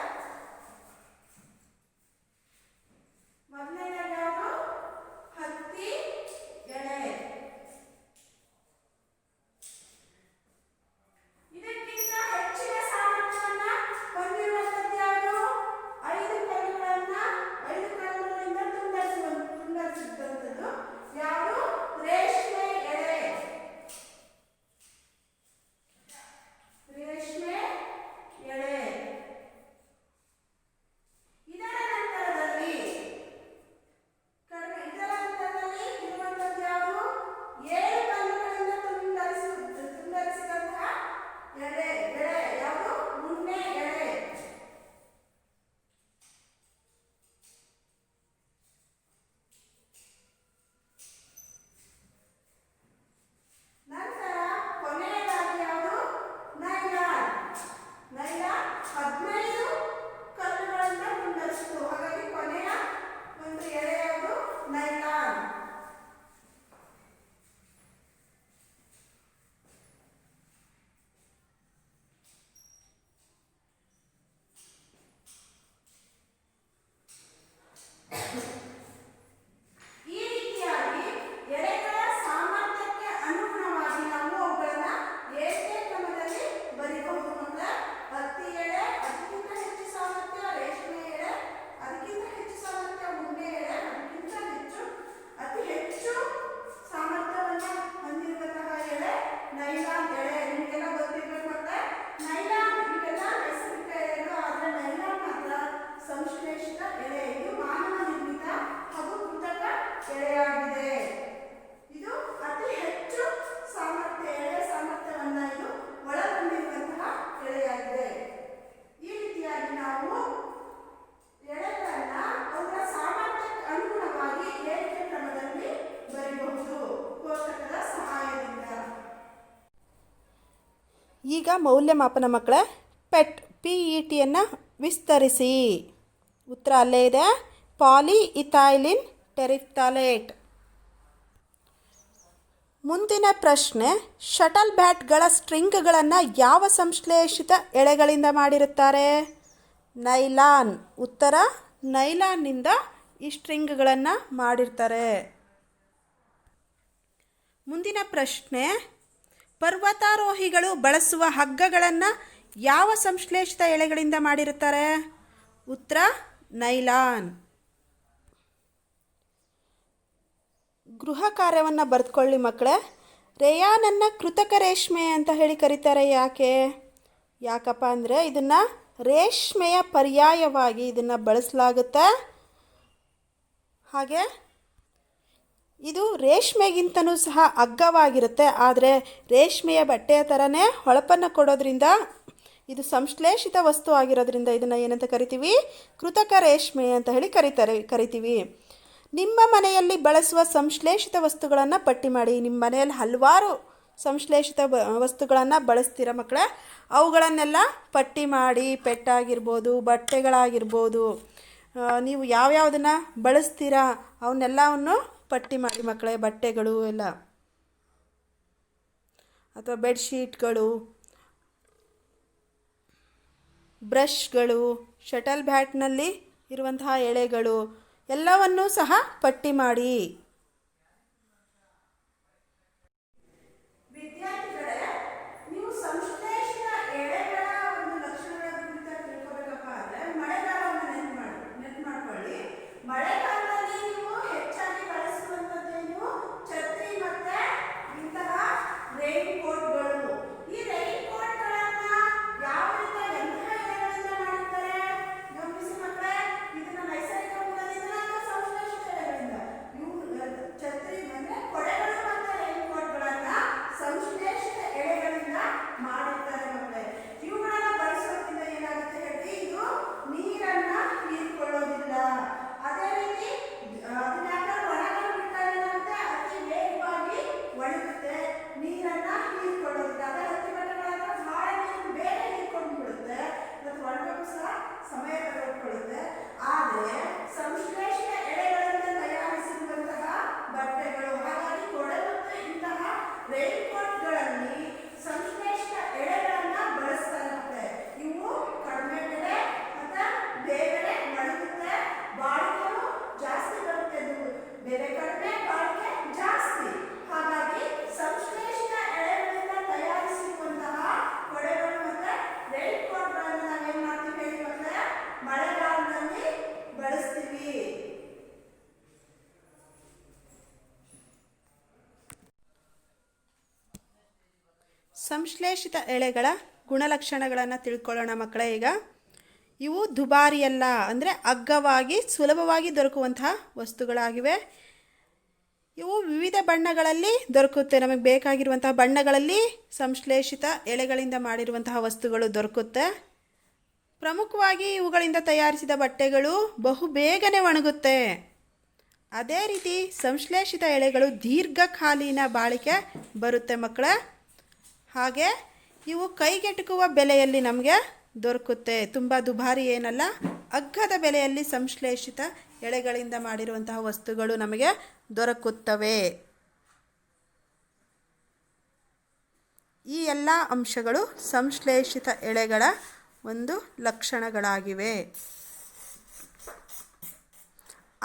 ಮೊದಲನೇದು ಯಾವುದು? 10 ಎಳೆ. ಇದಕ್ಕಿಂತ ಹೆಚ್ಚಿನ ಸಾಮರ್ಥ್ಯವನ್ನ ಹೊಂದಿರುವಂತದ್ದು ಯಾವುದು? 5 ಕಲ್ಲುಗಳಿಂದ ತುಂಡರಿಸಿದಂಥದ್ದು ಯಾವುದು? ರೇಷ್ಮೆ ಎಳೆ. ರೇಷ್ಮೆ ಎಳೆ. ಇದರ ನಂತರದಲ್ಲಿ ಇರುವಂತದ್ದು ಯಾವುದು? 7 ಕಲ್ಲುಗಳಿಂದ ತುಂಡರಿಸಿದಂತಹ ಎಳೆ ಯಾವುದು? ಉಣ್ಣೆ ಎಳೆ. ನಂತರ ಕೊನೆಯದಾಗಿ ಯಾವುದು? ನೈಲಾನ್. ನೈಲಾನ್ 15 ಕಲ್ಲುಗಳಿಂದ ತುಂಡರಿಸಿತು. ಹಾಗಾಗಿ ಕೊನೆಯ ಒಂದು ಎಳೆ ಯಾವುದು? ನೈಲಾನ್. ಈ ರೀತಿಯಾಗಿ ಎಳೆಗಳ ಸಾಮರ್ಥ್ಯಕ್ಕೆ ಅನುಗುಣವಾಗಿ ನಾವು ಅವುಗಳನ್ನ ಏರಿಕೆ ಕ್ರಮದಲ್ಲಿ ಬರೀಬಹುದು ಮಕ್ಕಳ. 10 ಎಳೆ ಅದಕ್ಕಿಂತ ಹೆಚ್ಚು ಸಾಮರ್ಥ್ಯ ರೇಷ್ಮೆ ಎಳೆ, ಅದಕ್ಕಿಂತ ಹೆಚ್ಚು ಸಾಮರ್ಥ್ಯ ಉಣ್ಣೆ ಎಳೆ, ಅದಕ್ಕಿಂತ ಅತಿ ಹೆಚ್ಚು ಸಾಮರ್ಥ್ಯವನ್ನ ಹೊಂದಿರುವಂತಹ ಎಳೆ ನೈಲಾನ್ ಎಳೆ. ನಿಮಗೆಲ್ಲ ಗೊತ್ತಿರ್ಬೇಕು ಮಕ್ಕಳೇ. ನೈಲಾನ್ ಇವೆಲ್ಲ ನೈಸರ್ಗಿಕ ಎಳೆಗಳು, ಆದ್ರೆ ನೈಲಾನ್ ಮಾತ್ರ ಸಂಶ್ಲೇಷಿತ ಎಳೆ. ಇದು ಮಾನವ ನಿರ್ಮಿತ ಹಾಗೂ ಕೃತಕ ಎಳೆಯಾಗಿದೆ. ಇದು ಅತಿ ಹೆಚ್ಚು ಎಳೆ ಸಾಮರ್ಥ್ಯವನ್ನ ಇದು ಒಳಗೊಂಡಿರುವಂತಹ ಎಳೆಯಾಗಿದೆ. ಈ ರೀತಿಯಾಗಿ ನಾವು ಎಳೆಗಳನ್ನ ಅವುಗಳ ಸಾಮರ್ಥ್ಯಕ್ಕೆ ಅನುಗುಣವಾಗಿ ಏರಿಕೆ ಕ್ರಮದಲ್ಲಿ ಬರೀಬಹುದು ಕೋಷ್ಟಕದ ಸಹಾಯದಿಂದ. ಈಗ ಮೌಲ್ಯಮಾಪನ ಮಕ್ಕಳೇ. ಪೆಟ್ PET ಅನ್ನು ವಿಸ್ತರಿಸಿ. ಉತ್ತರ ಅಲ್ಲೇ ಇದೆ. ಪಾಲಿಇಥೈಲಿನ್ ಟೆರಿಫ್ಥಾಲೇಟ್. ಮುಂದಿನ ಪ್ರಶ್ನೆ, ಶಟಲ್ ಬ್ಯಾಟ್ಗಳ ಸ್ಟ್ರಿಂಗ್ಗಳನ್ನು ಯಾವ ಸಂಶ್ಲೇಷಿತ ಎಳೆಗಳಿಂದ ಮಾಡಿರುತ್ತಾರೆ? ನೈಲಾನ್. ಉತ್ತರ ನೈಲಾನ್ನಿಂದ ಈ ಸ್ಟ್ರಿಂಗ್ಗಳನ್ನು ಮಾಡಿರ್ತಾರೆ. ಮುಂದಿನ ಪ್ರಶ್ನೆ, ಪರ್ವತಾರೋಹಿಗಳು ಬಳಸುವ ಹಗ್ಗಗಳನ್ನು ಯಾವ ಸಂಶ್ಲೇಷಿತ ಎಳೆಗಳಿಂದ ಮಾಡಿರುತ್ತಾರೆ? ಉತ್ತರ ನೈಲಾನ್. ಗೃಹ ಕಾರ್ಯವನ್ನು ಬರೆದುಕೊಳ್ಳಿ ಮಕ್ಕಳೇ. ರೇಯಾನನ್ನು ಕೃತಕ ರೇಷ್ಮೆ ಅಂತ ಹೇಳಿ ಕರೀತಾರೆ. ಯಾಕಪ್ಪ ಅಂದರೆ ಇದನ್ನು ರೇಷ್ಮೆಯ ಪರ್ಯಾಯವಾಗಿ ಇದನ್ನು ಬಳಸಲಾಗುತ್ತೆ. ಹಾಗೆ ಇದು ರೇಷ್ಮೆಗಿಂತನೂ ಸಹ ಅಗ್ಗವಾಗಿರುತ್ತೆ. ಆದರೆ ರೇಷ್ಮೆಯ ಬಟ್ಟೆಯ ಥರನೇ ಹೊಳಪನ್ನು ಕೊಡೋದ್ರಿಂದ ಇದು ಸಂಶ್ಲೇಷಿತ ವಸ್ತು ಆಗಿರೋದ್ರಿಂದ ಇದನ್ನು ಏನಂತ ಕರಿತೀವಿ? ಕೃತಕ ರೇಷ್ಮೆ ಅಂತ ಹೇಳಿ ಕರಿತೀವಿ. ನಿಮ್ಮ ಮನೆಯಲ್ಲಿ ಬಳಸುವ ಸಂಶ್ಲೇಷಿತ ವಸ್ತುಗಳನ್ನು ಪಟ್ಟಿ ಮಾಡಿ. ನಿಮ್ಮ ಮನೆಯಲ್ಲಿ ಹಲವಾರು ಸಂಶ್ಲೇಷಿತ ವಸ್ತುಗಳನ್ನು ಬಳಸ್ತೀರ ಮಕ್ಕಳೇ. ಅವುಗಳನ್ನೆಲ್ಲ ಪಟ್ಟಿ ಮಾಡಿ, ಪೆಟ್ಟಾಗಿರ್ಬೋದು, ಬಟ್ಟೆಗಳಾಗಿರ್ಬೋದು, ನೀವು ಯಾವ್ಯಾವುದನ್ನು ಬಳಸ್ತೀರಾ ಅವನ್ನೆಲ್ಲವನ್ನು ಪಟ್ಟಿ ಮಾಡಿ ಮಕ್ಕಳೇ. ಬಟ್ಟೆಗಳು ಎಲ್ಲ, ಅಥವಾ ಬೆಡ್ಶೀಟ್ಗಳು, ಬ್ರಷ್ಗಳು, ಶಟಲ್ ಬ್ಯಾಟ್ನಲ್ಲಿ ಇರುವಂತಹ ಎಳೆಗಳು ಎಲ್ಲವನ್ನೂ ಸಹ ಪಟ್ಟಿ ಮಾಡಿ. ಸಂಶ್ಲೇಷಿತ ಎಳೆಗಳ ಗುಣಲಕ್ಷಣಗಳನ್ನು ತಿಳ್ಕೊಳ್ಳೋಣ ಮಕ್ಕಳೇ. ಈಗ ಇವು ದುಬಾರಿಯಲ್ಲ, ಅಂದರೆ ಅಗ್ಗವಾಗಿ ಸುಲಭವಾಗಿ ದೊರಕುವಂತಹ ವಸ್ತುಗಳಾಗಿವೆ. ಇವು ವಿವಿಧ ಬಣ್ಣಗಳಲ್ಲಿ ದೊರಕುತ್ತೆ. ನಮಗೆ ಬೇಕಾಗಿರುವಂತಹ ಬಣ್ಣಗಳಲ್ಲಿ ಸಂಶ್ಲೇಷಿತ ಎಳೆಗಳಿಂದ ಮಾಡಿರುವಂತಹ ವಸ್ತುಗಳು ದೊರಕುತ್ತೆ. ಪ್ರಮುಖವಾಗಿ ಇವುಗಳಿಂದ ತಯಾರಿಸಿದ ಬಟ್ಟೆಗಳು ಬಹು ಬೇಗನೆ ಒಣಗುತ್ತೆ. ಅದೇ ರೀತಿ ಸಂಶ್ಲೇಷಿತ ಎಳೆಗಳು ದೀರ್ಘಕಾಲೀನ ಬಾಳಿಕೆ ಬರುತ್ತೆ ಮಕ್ಕಳೇ. ಹಾಗೆ ಇವು ಕೈಗೆಟುಕುವ ಬೆಲೆಯಲ್ಲಿ ನಮಗೆ ದೊರಕುತ್ತೆ. ತುಂಬ ದುಬಾರಿ ಏನಲ್ಲ, ಅಗ್ಗದ ಬೆಲೆಯಲ್ಲಿ ಸಂಶ್ಲೇಷಿತ ಎಳೆಗಳಿಂದ ಮಾಡಿರುವಂತಹ ವಸ್ತುಗಳು ನಮಗೆ ದೊರಕುತ್ತವೆ. ಈ ಎಲ್ಲ ಅಂಶಗಳು ಸಂಶ್ಲೇಷಿತ ಎಳೆಗಳ ಒಂದು ಲಕ್ಷಣಗಳಾಗಿವೆ.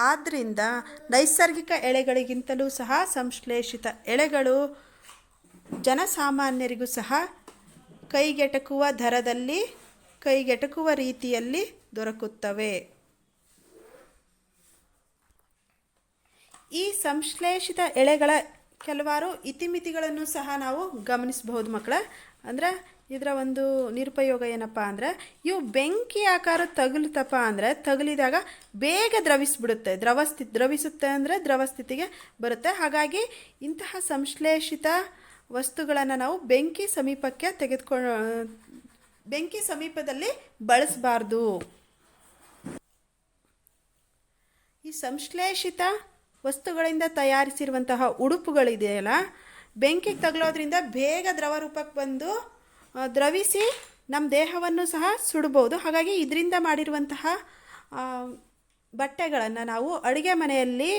ಆದ್ದರಿಂದ ನೈಸರ್ಗಿಕ ಎಳೆಗಳಿಗಿಂತಲೂ ಸಹ ಸಂಶ್ಲೇಷಿತ ಎಳೆಗಳು ಜನಸಾಮಾನ್ಯರಿಗೂ ಸಹ ಕೈಗೆಟಕುವ ದರದಲ್ಲಿ, ಕೈಗೆಟಕುವ ರೀತಿಯಲ್ಲಿ ದೊರಕುತ್ತವೆ. ಈ ಸಂಶ್ಲೇಷಿತ ಎಳೆಗಳ ಕೆಲವಾರು ಇತಿಮಿತಿಗಳನ್ನು ಸಹ ನಾವು ಗಮನಿಸಬಹುದು ಮಕ್ಕಳೇ. ಅಂದರೆ ಇದರ ಒಂದು ನಿರುಪಯೋಗ ಏನಪ್ಪ ಅಂದರೆ, ಇವು ಬೆಂಕಿ ಆಕಾರ ತಗುಲುತ್ತಪ್ಪ ಅಂದರೆ ತಗುಲಿದಾಗ ಬೇಗ ದ್ರವಿಸಿಬಿಡುತ್ತೆ. ದ್ರವಿಸುತ್ತೆ ಅಂದರೆ ದ್ರವ ಸ್ಥಿತಿಗೆ ಬರುತ್ತೆ. ಹಾಗಾಗಿ ಇಂತಹ ಸಂಶ್ಲೇಷಿತ ವಸ್ತುಗಳನ್ನು ನಾವು ಬೆಂಕಿ ಸಮೀಪದಲ್ಲಿ ಬಳಸಬಾರ್ದು. ಈ ಸಂಶ್ಲೇಷಿತ ವಸ್ತುಗಳಿಂದ ತಯಾರಿಸಿರುವಂತಹ ಉಡುಪುಗಳಿದೆಯಲ್ಲ, ಬೆಂಕಿಗೆ ತಗಲೋದ್ರಿಂದ ಬೇಗ ದ್ರವ ರೂಪಕ್ಕೆ ಬಂದು ದ್ರವಿಸಿ ನಮ್ಮ ದೇಹವನ್ನು ಸಹ ಸುಡಬಹುದು. ಹಾಗಾಗಿ ಇದರಿಂದ ಮಾಡಿರುವಂತಹ ಬಟ್ಟೆಗಳನ್ನು ನಾವು ಅಡುಗೆ ಮನೆಯಲ್ಲಿ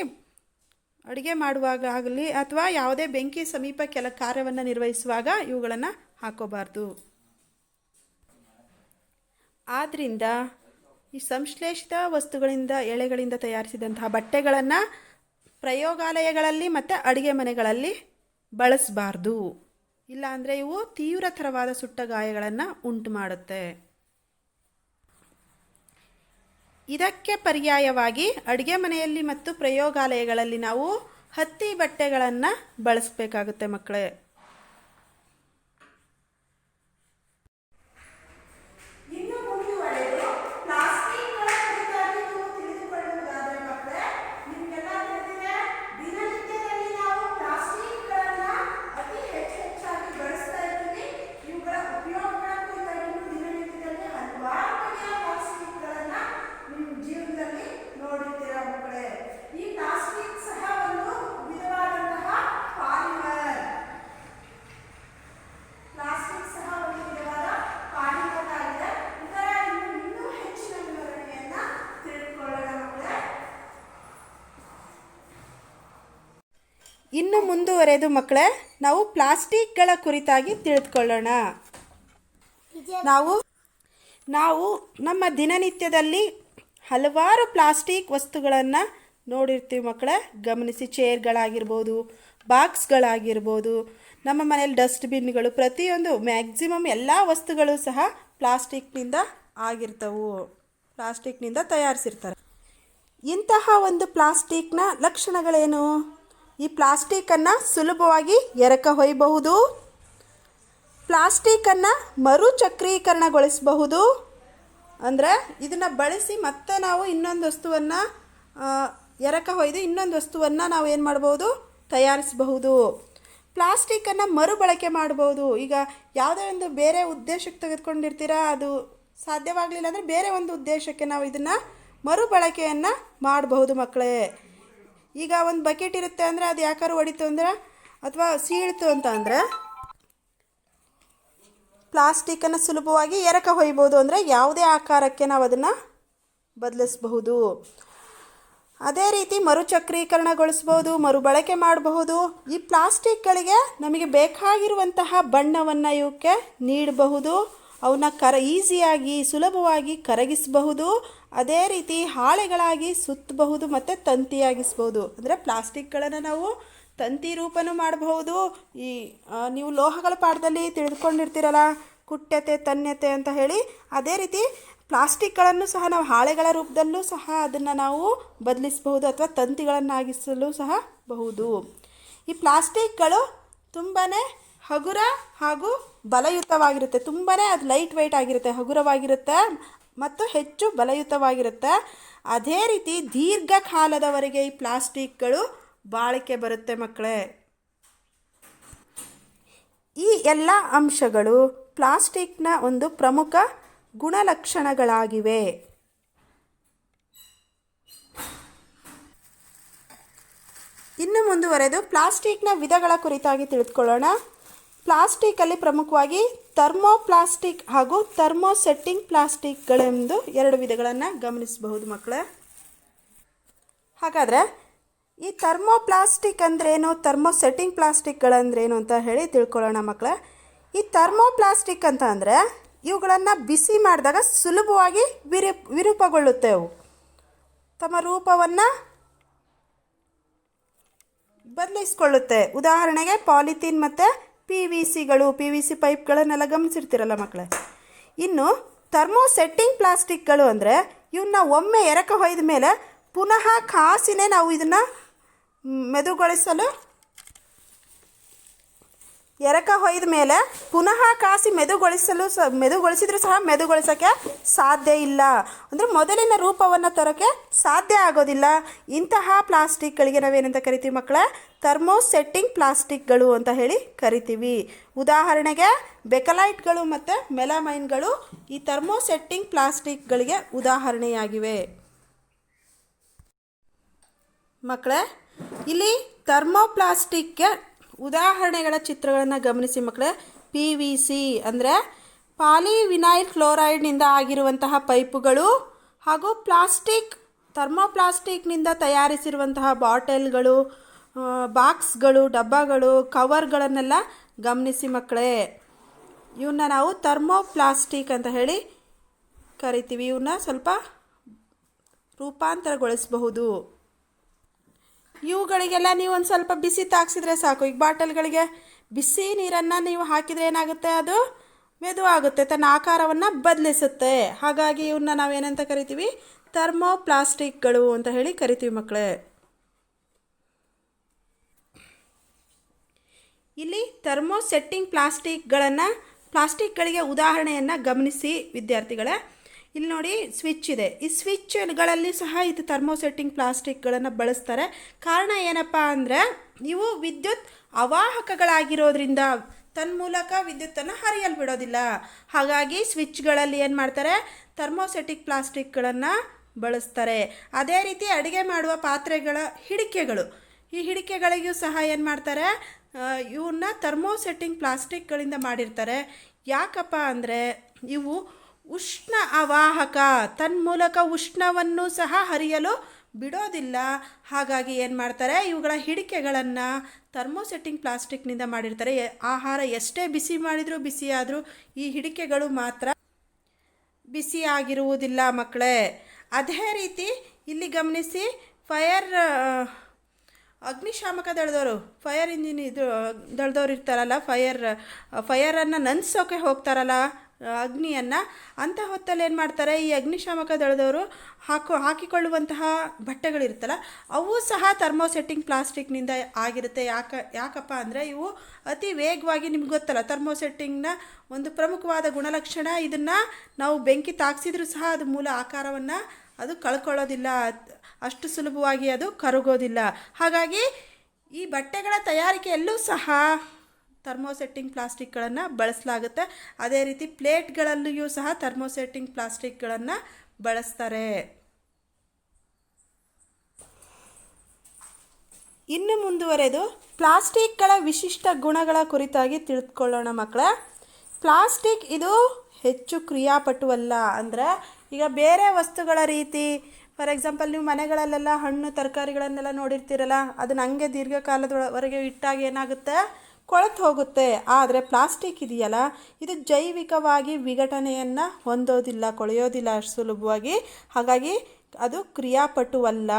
ಅಡುಗೆ ಮಾಡುವಾಗ ಆಗಲಿ ಅಥವಾ ಯಾವುದೇ ಬೆಂಕಿ ಸಮೀಪ ಕೆಲ ಕಾರ್ಯವನ್ನು ನಿರ್ವಹಿಸುವಾಗ ಇವುಗಳನ್ನು ಹಾಕೋಬಾರ್ದು. ಆದ್ದರಿಂದ ಈ ಸಂಶ್ಲೇಷಿತ ವಸ್ತುಗಳಿಂದ ಎಳೆಗಳಿಂದ ತಯಾರಿಸಿದಂತಹ ಬಟ್ಟೆಗಳನ್ನು ಪ್ರಯೋಗಾಲಯಗಳಲ್ಲಿ ಮತ್ತು ಅಡುಗೆ ಮನೆಗಳಲ್ಲಿ ಬಳಸಬಾರ್ದು. ಇಲ್ಲಾಂದರೆ ಇವು ತೀವ್ರತರವಾದ ಸುಟ್ಟ ಗಾಯಗಳನ್ನು ಉಂಟು ಮಾಡುತ್ತೆ. ಇದಕ್ಕೆ ಪರ್ಯಾಯವಾಗಿ ಅಡುಗೆ ಮನೆಯಲ್ಲಿ ಮತ್ತು ಪ್ರಯೋಗಾಲಯಗಳಲ್ಲಿ ನಾವು ಹತ್ತಿ ಬಟ್ಟೆಗಳನ್ನು ಬಳಸಬೇಕಾಗುತ್ತೆ ಮಕ್ಕಳೇ. ಇನ್ನು ಮುಂದುವರೆದು ಮಕ್ಕಳೇ ನಾವು ಪ್ಲಾಸ್ಟಿಕ್ಗಳ ಕುರಿತಾಗಿ ತಿಳಿದುಕೊಳ್ಳೋಣ. ನಾವು ನಮ್ಮ ದಿನನಿತ್ಯದಲ್ಲಿ ಹಲವಾರು ಪ್ಲಾಸ್ಟಿಕ್ ವಸ್ತುಗಳನ್ನು ನೋಡಿರ್ತೀವಿ ಮಕ್ಕಳೇ. ಗಮನಿಸಿ, ಚೇರ್ಗಳಾಗಿರ್ಬೋದು, ಬಾಕ್ಸ್ಗಳಾಗಿರ್ಬೋದು, ನಮ್ಮ ಮನೇಲಿ ಡಸ್ಟ್ಬಿನ್ಗಳು, ಪ್ರತಿಯೊಂದು ಮ್ಯಾಕ್ಸಿಮಮ್ ಎಲ್ಲ ವಸ್ತುಗಳು ಸಹ ಪ್ಲಾಸ್ಟಿಕ್ನಿಂದ ಆಗಿರ್ತವು, ಪ್ಲಾಸ್ಟಿಕ್ನಿಂದ ತಯಾರಿಸಿರ್ತಾರೆ. ಇಂತಹ ಒಂದು ಪ್ಲಾಸ್ಟಿಕ್ನ ಲಕ್ಷಣಗಳೇನು? ಈ ಪ್ಲಾಸ್ಟಿಕ್ಕನ್ನು ಸುಲಭವಾಗಿ ಎರಕ ಹೊಯ್ಯಬಹುದು, ಪ್ಲಾಸ್ಟಿಕ್ಕನ್ನು ಮರುಚಕ್ರೀಕರಣಗೊಳಿಸಬಹುದು. ಅಂದರೆ ಇದನ್ನು ಬಳಸಿ ಮತ್ತೆ ನಾವು ಇನ್ನೊಂದು ವಸ್ತುವನ್ನು ಎರಕ ಹೊಯ್ದು ಇನ್ನೊಂದು ವಸ್ತುವನ್ನು ನಾವು ಏನು ಮಾಡ್ಬೋದು, ತಯಾರಿಸಬಹುದು. ಪ್ಲಾಸ್ಟಿಕ್ಕನ್ನು ಮರುಬಳಕೆ ಮಾಡ್ಬೋದು. ಈಗ ಯಾವುದೇ ಒಂದು ಬೇರೆ ಉದ್ದೇಶಕ್ಕೆ ತೆಗೆದುಕೊಂಡಿರ್ತೀರಾ, ಅದು ಸಾಧ್ಯವಾಗಲಿಲ್ಲ ಅಂದರೆ ಬೇರೆ ಒಂದು ಉದ್ದೇಶಕ್ಕೆ ನಾವು ಇದನ್ನು ಮರುಬಳಕೆಯನ್ನು ಮಾಡಬಹುದು ಮಕ್ಕಳೇ. ಈಗ ಒಂದು ಬಕೆಟ್ ಇರುತ್ತೆ ಅಂದರೆ ಅದು ಯಾಕಾರು ಹೊಡಿತು ಅಂದರೆ ಅಥವಾ ಸೀಳ್ತು ಅಂತ ಅಂದರೆ ಪ್ಲಾಸ್ಟಿಕ್ಕನ್ನು ಸುಲಭವಾಗಿ ಎರಕ ಹೊಯ್ಬೋದು. ಅಂದರೆ ಯಾವುದೇ ಆಕಾರಕ್ಕೆ ನಾವು ಅದನ್ನು ಬದಲಿಸಬಹುದು. ಅದೇ ರೀತಿ ಮರುಚಕ್ರೀಕರಣಗೊಳಿಸ್ಬೋದು, ಮರುಬಳಕೆ ಮಾಡಬಹುದು. ಈ ಪ್ಲಾಸ್ಟಿಕ್ಗಳಿಗೆ ನಮಗೆ ಬೇಕಾಗಿರುವಂತಹ ಬಣ್ಣವನ್ನು ಇವಕ್ಕೆ ನೀಡಬಹುದು. ಅವನ್ನ ಈಸಿಯಾಗಿ ಸುಲಭವಾಗಿ ಕರಗಿಸಬಹುದು. ಅದೇ ರೀತಿ ಹಾಳೆಗಳಾಗಿ ಸುತ್ತಬಹುದು ಮತ್ತು ತಂತಿಯಾಗಿಸ್ಬೋದು. ಅಂದರೆ ಪ್ಲಾಸ್ಟಿಕ್ಗಳನ್ನು ನಾವು ತಂತಿ ರೂಪನೂ ಮಾಡಬಹುದು. ನೀವು ಲೋಹಗಳ ಪಾಠದಲ್ಲಿ ತಿಳಿದುಕೊಂಡಿರ್ತೀರಲ್ಲ, ಕುಟ್ಯತೆ ತನ್ಯತೆ ಅಂತ ಹೇಳಿ. ಅದೇ ರೀತಿ ಪ್ಲಾಸ್ಟಿಕ್ಗಳನ್ನು ಸಹ ನಾವು ಹಾಳೆಗಳ ರೂಪದಲ್ಲೂ ಸಹ ಅದನ್ನು ನಾವು ಬದಲಿಸಬಹುದು ಅಥವಾ ತಂತಿಗಳನ್ನಾಗಿಸಲು ಸಹ ಬಹುದು. ಈ ಪ್ಲಾಸ್ಟಿಕ್ಗಳು ತುಂಬಾ ಹಗುರ ಹಾಗೂ ಬಲಯುತವಾಗಿರುತ್ತೆ. ತುಂಬಾ ಅದು ಲೈಟ್ ವೆಯ್ಟ್ ಆಗಿರುತ್ತೆ, ಹಗುರವಾಗಿರುತ್ತೆ ಮತ್ತು ಹೆಚ್ಚು ಬಲಯುತವಾಗಿರುತ್ತೆ. ಅದೇ ರೀತಿ ದೀರ್ಘಕಾಲದವರೆಗೆ ಈ ಪ್ಲಾಸ್ಟಿಕ್ಗಳು ಬಾಳಿಕೆ ಬರುತ್ತೆ ಮಕ್ಕಳೇ. ಈ ಎಲ್ಲ ಅಂಶಗಳು ಪ್ಲಾಸ್ಟಿಕ್ನ ಒಂದು ಪ್ರಮುಖ ಗುಣಲಕ್ಷಣಗಳಾಗಿವೆ. ಇನ್ನು ಮುಂದುವರೆದು ಪ್ಲಾಸ್ಟಿಕ್ನ ವಿಧಗಳ ಕುರಿತಾಗಿ ತಿಳಿದುಕೊಳ್ಳೋಣ. ಪ್ಲಾಸ್ಟಿಕ್ಕಲ್ಲಿ ಪ್ರಮುಖವಾಗಿ ಥರ್ಮೋಪ್ಲಾಸ್ಟಿಕ್ ಹಾಗೂ ಥರ್ಮೋಸೆಟ್ಟಿಂಗ್ ಪ್ಲಾಸ್ಟಿಕ್ಗಳೆಂದು ಎರಡು ವಿಧಗಳನ್ನು ಗಮನಿಸಬಹುದು ಮಕ್ಕಳೇ. ಹಾಗಾದರೆ ಈ ಥರ್ಮೋಪ್ಲಾಸ್ಟಿಕ್ ಅಂದ್ರೇನು, ಥರ್ಮೋಸೆಟ್ಟಿಂಗ್ ಪ್ಲಾಸ್ಟಿಕ್ಗಳಂದ್ರೇನು ಅಂತ ಹೇಳಿ ತಿಳ್ಕೊಳ್ಳೋಣ ಮಕ್ಕಳೇ. ಈ ಥರ್ಮೋಪ್ಲಾಸ್ಟಿಕ್ ಅಂತ ಅಂದರೆ ಇವುಗಳನ್ನು ಬಿಸಿ ಮಾಡಿದಾಗ ಸುಲಭವಾಗಿ ವಿರೂಪಗೊಳ್ಳುತ್ತೆ. ಅವು ತಮ್ಮ ರೂಪವನ್ನು ಬದಲಿಸ್ಕೊಳ್ಳುತ್ತೆ. ಉದಾಹರಣೆಗೆ ಪಾಲಿಥೀನ್ ಮತ್ತು PVC ಪೈಪ್ಗಳನ್ನೆಲ್ಲ ಗಮನಿಸಿರ್ತೀರಲ್ಲ ಮಕ್ಕಳೇ. ಇನ್ನು ಥರ್ಮೋಸೆಟ್ಟಿಂಗ್ ಪ್ಲಾಸ್ಟಿಕ್ಗಳು ಅಂದರೆ ಇವನ್ನ ಒಮ್ಮೆ ಎರಕ ಹೊಯ್ದ ಮೇಲೆ ಪುನಃ ಕಾಸಿನೇ ನಾವು ಇದನ್ನು ಮೆದುಗೊಳಿಸಲು ಎರಕ ಹೊಯ್ದ ಮೇಲೆ ಪುನಃ ಕಾಸಿ ಮೆದುಗೊಳಿಸಿದ್ರೂ ಸಹ ಮೆದುಗೊಳಿಸೋಕ್ಕೆ ಸಾಧ್ಯ ಇಲ್ಲ. ಅಂದರೆ ಮೊದಲಿನ ರೂಪವನ್ನು ತರೋಕ್ಕೆ ಸಾಧ್ಯ ಆಗೋದಿಲ್ಲ. ಇಂತಹ ಪ್ಲಾಸ್ಟಿಕ್ಗಳಿಗೆ ನಾವೇನಂತ ಕರಿತೀವಿ ಮಕ್ಕಳೇ? ಥರ್ಮೋಸೆಟ್ಟಿಂಗ್ ಪ್ಲಾಸ್ಟಿಕ್ಗಳು ಅಂತ ಹೇಳಿ ಕರಿತೀವಿ. ಉದಾಹರಣೆಗೆ ಬೆಕಲೈಟ್ಗಳು ಮತ್ತು ಮೆಲಾಮೈನ್ಗಳು ಈ ಥರ್ಮೋಸೆಟ್ಟಿಂಗ್ ಪ್ಲಾಸ್ಟಿಕ್ಗಳಿಗೆ ಉದಾಹರಣೆಯಾಗಿವೆ ಮಕ್ಕಳೇ. ಇಲ್ಲಿ ಥರ್ಮೋಪ್ಲಾಸ್ಟಿಕ್ಗೆ ಉದಾಹರಣೆಗಳ ಚಿತ್ರಗಳನ್ನು ಗಮನಿಸಿ ಮಕ್ಕಳೇ. PVC ಅಂದರೆ ಪಾಲಿವಿನೈಲ್ ಕ್ಲೋರೈಡ್ನಿಂದ ಆಗಿರುವಂತಹ ಪೈಪುಗಳು ಹಾಗೂ ಥರ್ಮೋಪ್ಲಾಸ್ಟಿಕ್ನಿಂದ ತಯಾರಿಸಿರುವಂತಹ ಬಾಟಲ್ಗಳು, ಬಾಕ್ಸ್ಗಳು, ಡಬ್ಬಗಳು, ಕವರ್ಗಳನ್ನೆಲ್ಲ ಗಮನಿಸಿ ಮಕ್ಕಳೇ. ಇವನ್ನ ನಾವು ಥರ್ಮೋಪ್ಲಾಸ್ಟಿಕ್ ಅಂತ ಹೇಳಿ ಕರಿತೀವಿ. ಇವನ್ನ ಸ್ವಲ್ಪ ರೂಪಾಂತರಗೊಳಿಸಬಹುದು. ಇವುಗಳಿಗೆಲ್ಲ ನೀವು ಒಂದು ಸ್ವಲ್ಪ ಬಿಸಿ ತಾಗಿಸಿದ್ರೆ ಸಾಕು. ಈಗ ಬಾಟಲ್ಗಳಿಗೆ ಬಿಸಿ ನೀರನ್ನು ನೀವು ಹಾಕಿದರೆ ಏನಾಗುತ್ತೆ, ಅದು ಮೆದುವಾಗುತ್ತೆ, ತನ್ನ ಆಕಾರವನ್ನು ಬದಲಿಸುತ್ತೆ. ಹಾಗಾಗಿ ಇವನ್ನ ನಾವೇನಂತ ಕರಿತೀವಿ? ಥರ್ಮೋಪ್ಲಾಸ್ಟಿಕ್ಗಳು ಅಂತ ಹೇಳಿ ಕರಿತೀವಿ ಮಕ್ಕಳೇ. ಇಲ್ಲಿ ಥರ್ಮೋಸೆಟ್ಟಿಂಗ್ ಪ್ಲಾಸ್ಟಿಕ್ಗಳಿಗೆ ಉದಾಹರಣೆಯನ್ನು ಗಮನಿಸಿ ವಿದ್ಯಾರ್ಥಿಗಳೇ. ಇಲ್ಲಿ ನೋಡಿ, ಸ್ವಿಚ್ ಇದೆ. ಈ ಸ್ವಿಚ್ಗಳಲ್ಲಿ ಸಹ ಇದು ಥರ್ಮೋಸೆಟ್ಟಿಂಗ್ ಪ್ಲಾಸ್ಟಿಕ್ಗಳನ್ನು ಬಳಸ್ತಾರೆ. ಕಾರಣ ಏನಪ್ಪ ಅಂದರೆ ಇವು ವಿದ್ಯುತ್ ಅವಾಹಕಗಳಾಗಿರೋದ್ರಿಂದ ತನ್ಮೂಲಕ ವಿದ್ಯುತ್ತನ್ನು ಹರಿಯಲು ಬಿಡೋದಿಲ್ಲ. ಹಾಗಾಗಿ ಸ್ವಿಚ್ಗಳಲ್ಲಿ ಏನು ಮಾಡ್ತಾರೆ? ಥರ್ಮೋಸೆಟ್ಟಿಂಗ್ ಪ್ಲಾಸ್ಟಿಕ್ಗಳನ್ನು ಬಳಸ್ತಾರೆ. ಅದೇ ರೀತಿ ಅಡುಗೆ ಮಾಡುವ ಪಾತ್ರೆಗಳ ಹಿಡಿಕೆಗಳು, ಈ ಹಿಡಿಕೆಗಳಿಗೂ ಸಹ ಏನು ಮಾಡ್ತಾರೆ? ಇವನ್ನ ಥರ್ಮೋಸೆಟ್ಟಿಂಗ್ ಪ್ಲಾಸ್ಟಿಕ್ಗಳಿಂದ ಮಾಡಿರ್ತಾರೆ. ಯಾಕಪ್ಪ ಅಂದರೆ ಇವು ಉಷ್ಣ ಅವಾಹಕ, ತನ್ಮೂಲಕ ಉಷ್ಣವನ್ನು ಸಹ ಹರಿಯಲು ಬಿಡೋದಿಲ್ಲ. ಹಾಗಾಗಿ ಏನು ಮಾಡ್ತಾರೆ, ಇವುಗಳ ಹಿಡಿಕೆಗಳನ್ನು ಥರ್ಮೋಸೆಟ್ಟಿಂಗ್ ಪ್ಲಾಸ್ಟಿಕ್ನಿಂದ ಮಾಡಿರ್ತಾರೆ. ಆಹಾರ ಎಷ್ಟೇ ಬಿಸಿ ಮಾಡಿದರೂ ಬಿಸಿಯಾದರೂ ಈ ಹಿಡಿಕೆಗಳು ಮಾತ್ರ ಬಿಸಿಯಾಗಿರುವುದಿಲ್ಲ ಮಕ್ಕಳೇ. ಅದೇ ರೀತಿ ಇಲ್ಲಿ ಗಮನಿಸಿ, ಫೈರ್ ಅಗ್ನಿಶಾಮಕ ದಳದವರು, ಫೈರ್ ಇಂಜಿನ್ ದಳದವ್ರು ಇರ್ತಾರಲ್ಲ, ಫೈರನ್ನು ನಂದಿಸೋಕೆ ಹೋಗ್ತಾರಲ್ಲ ಅಗ್ನಿಯನ್ನು, ಅಂಥ ಹೊತ್ತಲ್ಲಿ ಏನು ಮಾಡ್ತಾರೆ, ಈ ಅಗ್ನಿಶಾಮಕ ದಳದವರು ಹಾಕಿಕೊಳ್ಳುವಂತಹ ಬಟ್ಟೆಗಳಿರುತ್ತಲ್ಲ ಅವು ಸಹ ಥರ್ಮೋಸೆಟ್ಟಿಂಗ್ ಪ್ಲಾಸ್ಟಿಕ್ನಿಂದ ಆಗಿರುತ್ತೆ. ಯಾಕಪ್ಪ ಅಂದರೆ ಇವು ಅತಿ ವೇಗವಾಗಿ, ನಿಮ್ಗೆ ಗೊತ್ತಲ್ಲ ಥರ್ಮೋಸೆಟ್ಟಿಂಗ್ನ ಒಂದು ಪ್ರಮುಖವಾದ ಗುಣಲಕ್ಷಣ, ಇದನ್ನು ನಾವು ಬೆಂಕಿ ತಾಗಿಸಿದ್ರೂ ಸಹ ಅದು ಮೂಲ ಆಕಾರವನ್ನು ಅದು ಕಳ್ಕೊಳ್ಳೋದಿಲ್ಲ, ಅಷ್ಟು ಸುಲಭವಾಗಿ ಅದು ಕರಗೋದಿಲ್ಲ. ಹಾಗಾಗಿ ಈ ಬಟ್ಟೆಗಳ ತಯಾರಿಕೆಯಲ್ಲೂ ಸಹ ಥರ್ಮೋಸೆಟ್ಟಿಂಗ್ ಪ್ಲಾಸ್ಟಿಕ್ಗಳನ್ನು ಬಳಸಲಾಗುತ್ತೆ. ಅದೇ ರೀತಿ ಪ್ಲೇಟ್ಗಳಲ್ಲಿಯೂ ಸಹ ಥರ್ಮೋಸೆಟ್ಟಿಂಗ್ ಪ್ಲಾಸ್ಟಿಕ್ಗಳನ್ನು ಬಳಸ್ತಾರೆ. ಇನ್ನು ಮುಂದುವರೆದು ಪ್ಲಾಸ್ಟಿಕ್ಗಳ ವಿಶಿಷ್ಟ ಗುಣಗಳ ಕುರಿತಾಗಿ ತಿಳಿದುಕೊಳ್ಳೋಣ ಮಕ್ಕಳೇ. ಪ್ಲಾಸ್ಟಿಕ್ ಇದು ಹೆಚ್ಚು ಕ್ರಿಯಾಪಟುವಲ್ಲ. ಅಂದರೆ ಈಗ ಬೇರೆ ವಸ್ತುಗಳ ರೀತಿ, ಫಾರ್ ಎಕ್ಸಾಂಪಲ್ ನೀವು ಮನೆಗಳಲ್ಲೆಲ್ಲ ಹಣ್ಣು ತರಕಾರಿಗಳನ್ನೆಲ್ಲ ನೋಡಿರ್ತೀರಲ್ಲ, ಅದನ್ನ ಹಂಗೆ ದೀರ್ಘಕಾಲದವರೆಗೆ ಇಟ್ಟಾಗ ಏನಾಗುತ್ತೆ, ಕೊಳೆತು ಹೋಗುತ್ತೆ. ಆದರೆ ಪ್ಲಾಸ್ಟಿಕ್ ಇದೆಯಲ್ಲ, ಇದು ಜೈವಿಕವಾಗಿ ವಿಘಟನೆಯನ್ನು ಹೊಂದೋದಿಲ್ಲ, ಕೊಳೆಯೋದಿಲ್ಲ ಅಷ್ಟು ಸುಲಭವಾಗಿ. ಹಾಗಾಗಿ ಅದು ಕ್ರಿಯಾಪಟುವಲ್ಲ.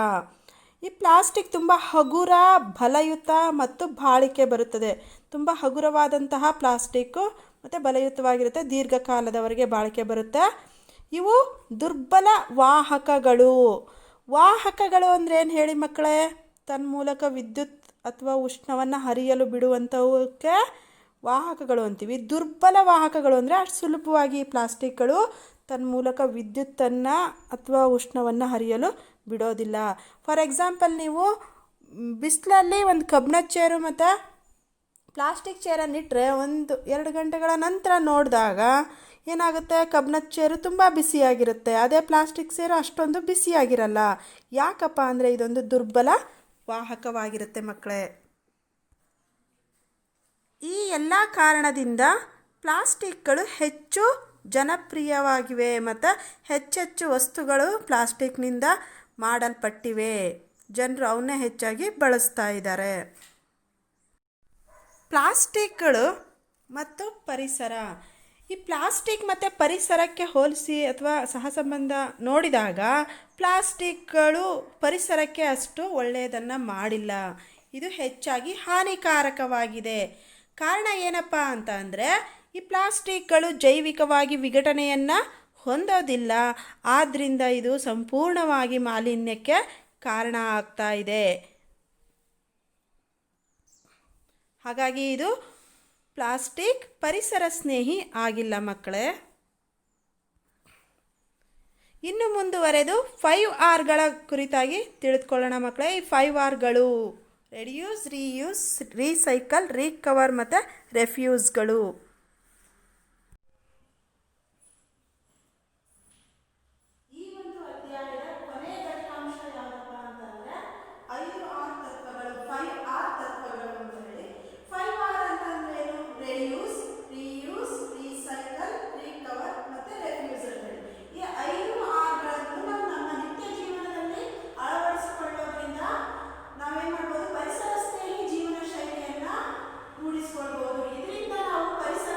ಈ ಪ್ಲಾಸ್ಟಿಕ್ ತುಂಬ ಹಗುರ, ಬಲಯುತ ಮತ್ತು ಬಾಳಿಕೆ ಬರುತ್ತದೆ. ತುಂಬ ಹಗುರವಾದಂತಹ ಪ್ಲಾಸ್ಟಿಕ್ಕು ಮತ್ತು ಬಲಯುತವಾಗಿರುತ್ತೆ, ದೀರ್ಘಕಾಲದವರೆಗೆ ಬಾಳಿಕೆ ಬರುತ್ತೆ. ಇವು ದುರ್ಬಲ ವಾಹಕಗಳು. ವಾಹಕಗಳು ಅಂದರೆ ಏನು ಹೇಳಿ ಮಕ್ಕಳೇ? ತನ್ಮೂಲಕ ವಿದ್ಯುತ್ ಅಥವಾ ಉಷ್ಣವನ್ನು ಹರಿಯಲು ಬಿಡುವಂಥವಕ್ಕೆ ವಾಹಕಗಳು ಅಂತೀವಿ. ದುರ್ಬಲ ವಾಹಕಗಳು ಅಂದರೆ ಅಷ್ಟು ಸುಲಭವಾಗಿ ಪ್ಲಾಸ್ಟಿಕ್ಗಳು ತನ್ಮೂಲಕ ವಿದ್ಯುತ್ತನ್ನು ಅಥವಾ ಉಷ್ಣವನ್ನು ಹರಿಯಲು ಬಿಡೋದಿಲ್ಲ. ಫಾರ್ ಎಕ್ಸಾಂಪಲ್ ನೀವು ಬಿಸಿಲಲ್ಲಿ ಒಂದು ಕಬ್ಬಿಣದ ಚೇರು ಮತ್ತು ಪ್ಲಾಸ್ಟಿಕ್ ಚೇರನ್ನಿಟ್ಟರೆ 1-2 ಗಂಟೆಗಳ ನಂತರ ನೋಡಿದಾಗ ಏನಾಗುತ್ತೆ, ಕಬ್ಬಿಣದ ಚೇರು ತುಂಬ ಬಿಸಿಯಾಗಿರುತ್ತೆ, ಅದೇ ಪ್ಲಾಸ್ಟಿಕ್ ಚೇರು ಅಷ್ಟೊಂದು ಬಿಸಿಯಾಗಿರಲ್ಲ. ಯಾಕಪ್ಪ ಅಂದರೆ ಇದೊಂದು ದುರ್ಬಲ ವಾಹಕವಾಗಿರುತ್ತೆ ಮಕ್ಕಳೇ. ಈ ಎಲ್ಲ ಕಾರಣದಿಂದ ಪ್ಲಾಸ್ಟಿಕ್ಗಳು ಹೆಚ್ಚು ಜನಪ್ರಿಯವಾಗಿವೆ ಮತ್ತು ಹೆಚ್ಚೆಚ್ಚು ವಸ್ತುಗಳು ಪ್ಲಾಸ್ಟಿಕ್ನಿಂದ ಮಾಡಲ್ಪಟ್ಟಿವೆ. ಜನರು ಅವನ್ನೇ ಹೆಚ್ಚಾಗಿ ಬಳಸ್ತಾ ಇದ್ದಾರೆ. ಪ್ಲಾಸ್ಟಿಕ್ಗಳು ಮತ್ತು ಪರಿಸರ. ಈ ಪ್ಲಾಸ್ಟಿಕ್ ಮತ್ತು ಪರಿಸರಕ್ಕೆ ಹೋಲಿಸಿ ಅಥವಾ ಸಹಸಂಬಂಧ ನೋಡಿದಾಗ ಪ್ಲಾಸ್ಟಿಕ್ಗಳು ಪರಿಸರಕ್ಕೆ ಅಷ್ಟು ಒಳ್ಳೆಯದನ್ನು ಮಾಡಿಲ್ಲ. ಇದು ಹೆಚ್ಚಾಗಿ ಹಾನಿಕಾರಕವಾಗಿದೆ. ಕಾರಣ ಏನಪ್ಪ ಅಂತ ಅಂದರೆ, ಈ ಪ್ಲಾಸ್ಟಿಕ್ಗಳು ಜೈವಿಕವಾಗಿ ವಿಘಟನೆಯನ್ನು ಹೊಂದೋದಿಲ್ಲ. ಆದ್ದರಿಂದ ಇದು ಸಂಪೂರ್ಣವಾಗಿ ಮಾಲಿನ್ಯಕ್ಕೆ ಕಾರಣ ಆಗ್ತಾ ಇದೆ. ಹಾಗಾಗಿ ಇದು ಪ್ಲಾಸ್ಟಿಕ್ ಪರಿಸರ ಸ್ನೇಹಿ ಆಗಿಲ್ಲ ಮಕ್ಕಳೇ. ಇನ್ನು ಮುಂದುವರೆದು 5Rಗಳ ಕುರಿತಾಗಿ ತಿಳಿದುಕೊಳ್ಳೋಣ ಮಕ್ಕಳೇ. ಈ 5Rಗಳು ರೆಡ್ಯೂಸ್, ರೀಯೂಸ್, ರೀಸೈಕಲ್, ರೀಕವರ್ ಮತ್ತು ರೆಫ್ಯೂಸ್ಗಳು. ಈ ಒಂದು ಅಧ್ಯಾಯದ ಕೊನೆಯ ಘಟಕಾಂಶ ಯಾವುದಪ್ಪ ಅಂತಂದರೆ 5R ತತ್ವಗಳು, 5R ತತ್ವಗಳು ಅಂತ ಹೇಳಿ. 5R ಅಂತಂದ್ರೇನು? ರೆಡ್ಯೂಸ್, ರೀಯೂಸ್, ರೀಸೈಕಲ್, ರೀಕವರ್ ಮತ್ತು ರೆಫ್ಯೂಸ್ ಅಂತ ಹೇಳಿ. ಈ 5Rಗಳನ್ನು ನಾವು ನಮ್ಮ ನಿತ್ಯ ಜೀವನದಲ್ಲಿ ಅಳವಡಿಸಿಕೊಳ್ಳೋದ್ರಿಂದ ನಾವೇನು ಮಾಡ್ಬೋದು, ಪರಿಸರ ಸ್ನೇಹಿ ಜೀವನ ಶೈಲಿಯನ್ನು ರೂಢಿಸಿಕೊಳ್ಬೋದು. ಇದರಿಂದ ನಾವು ಪರಿಸರ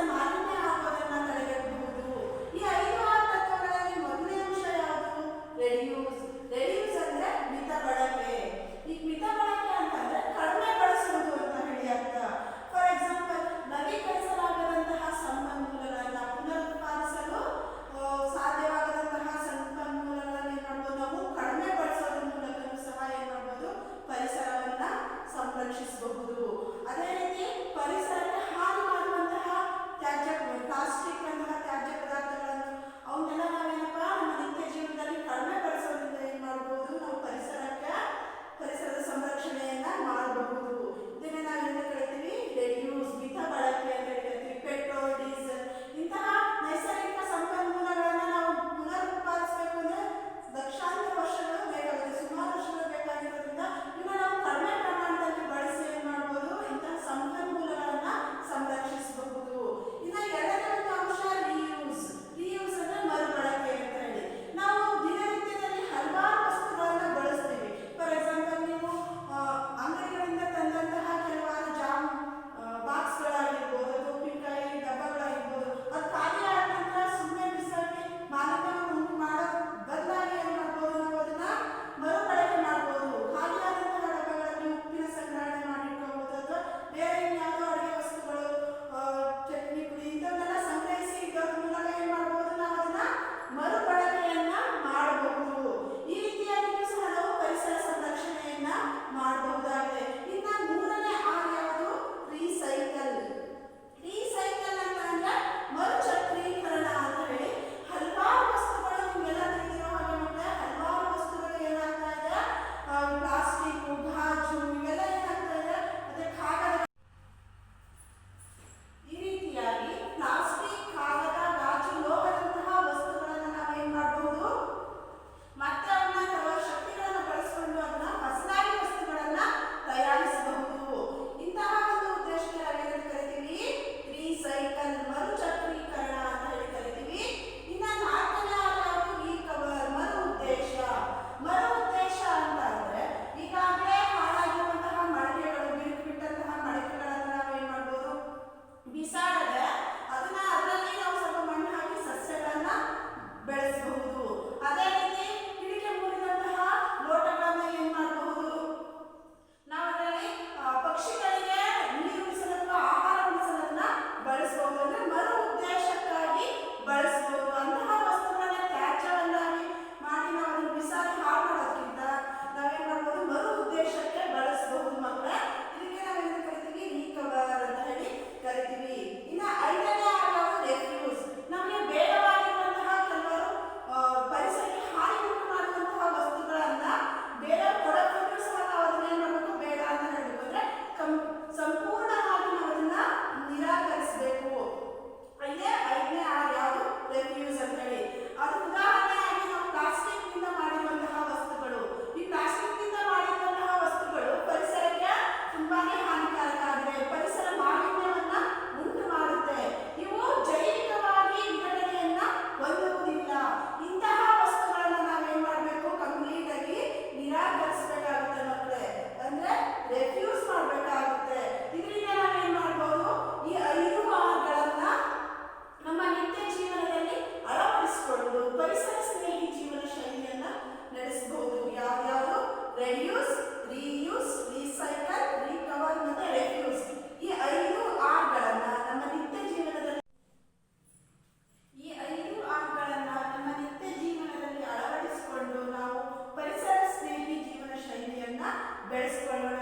ಬೆಳೆಸ್ಕೊಳ್ಳೋಣ.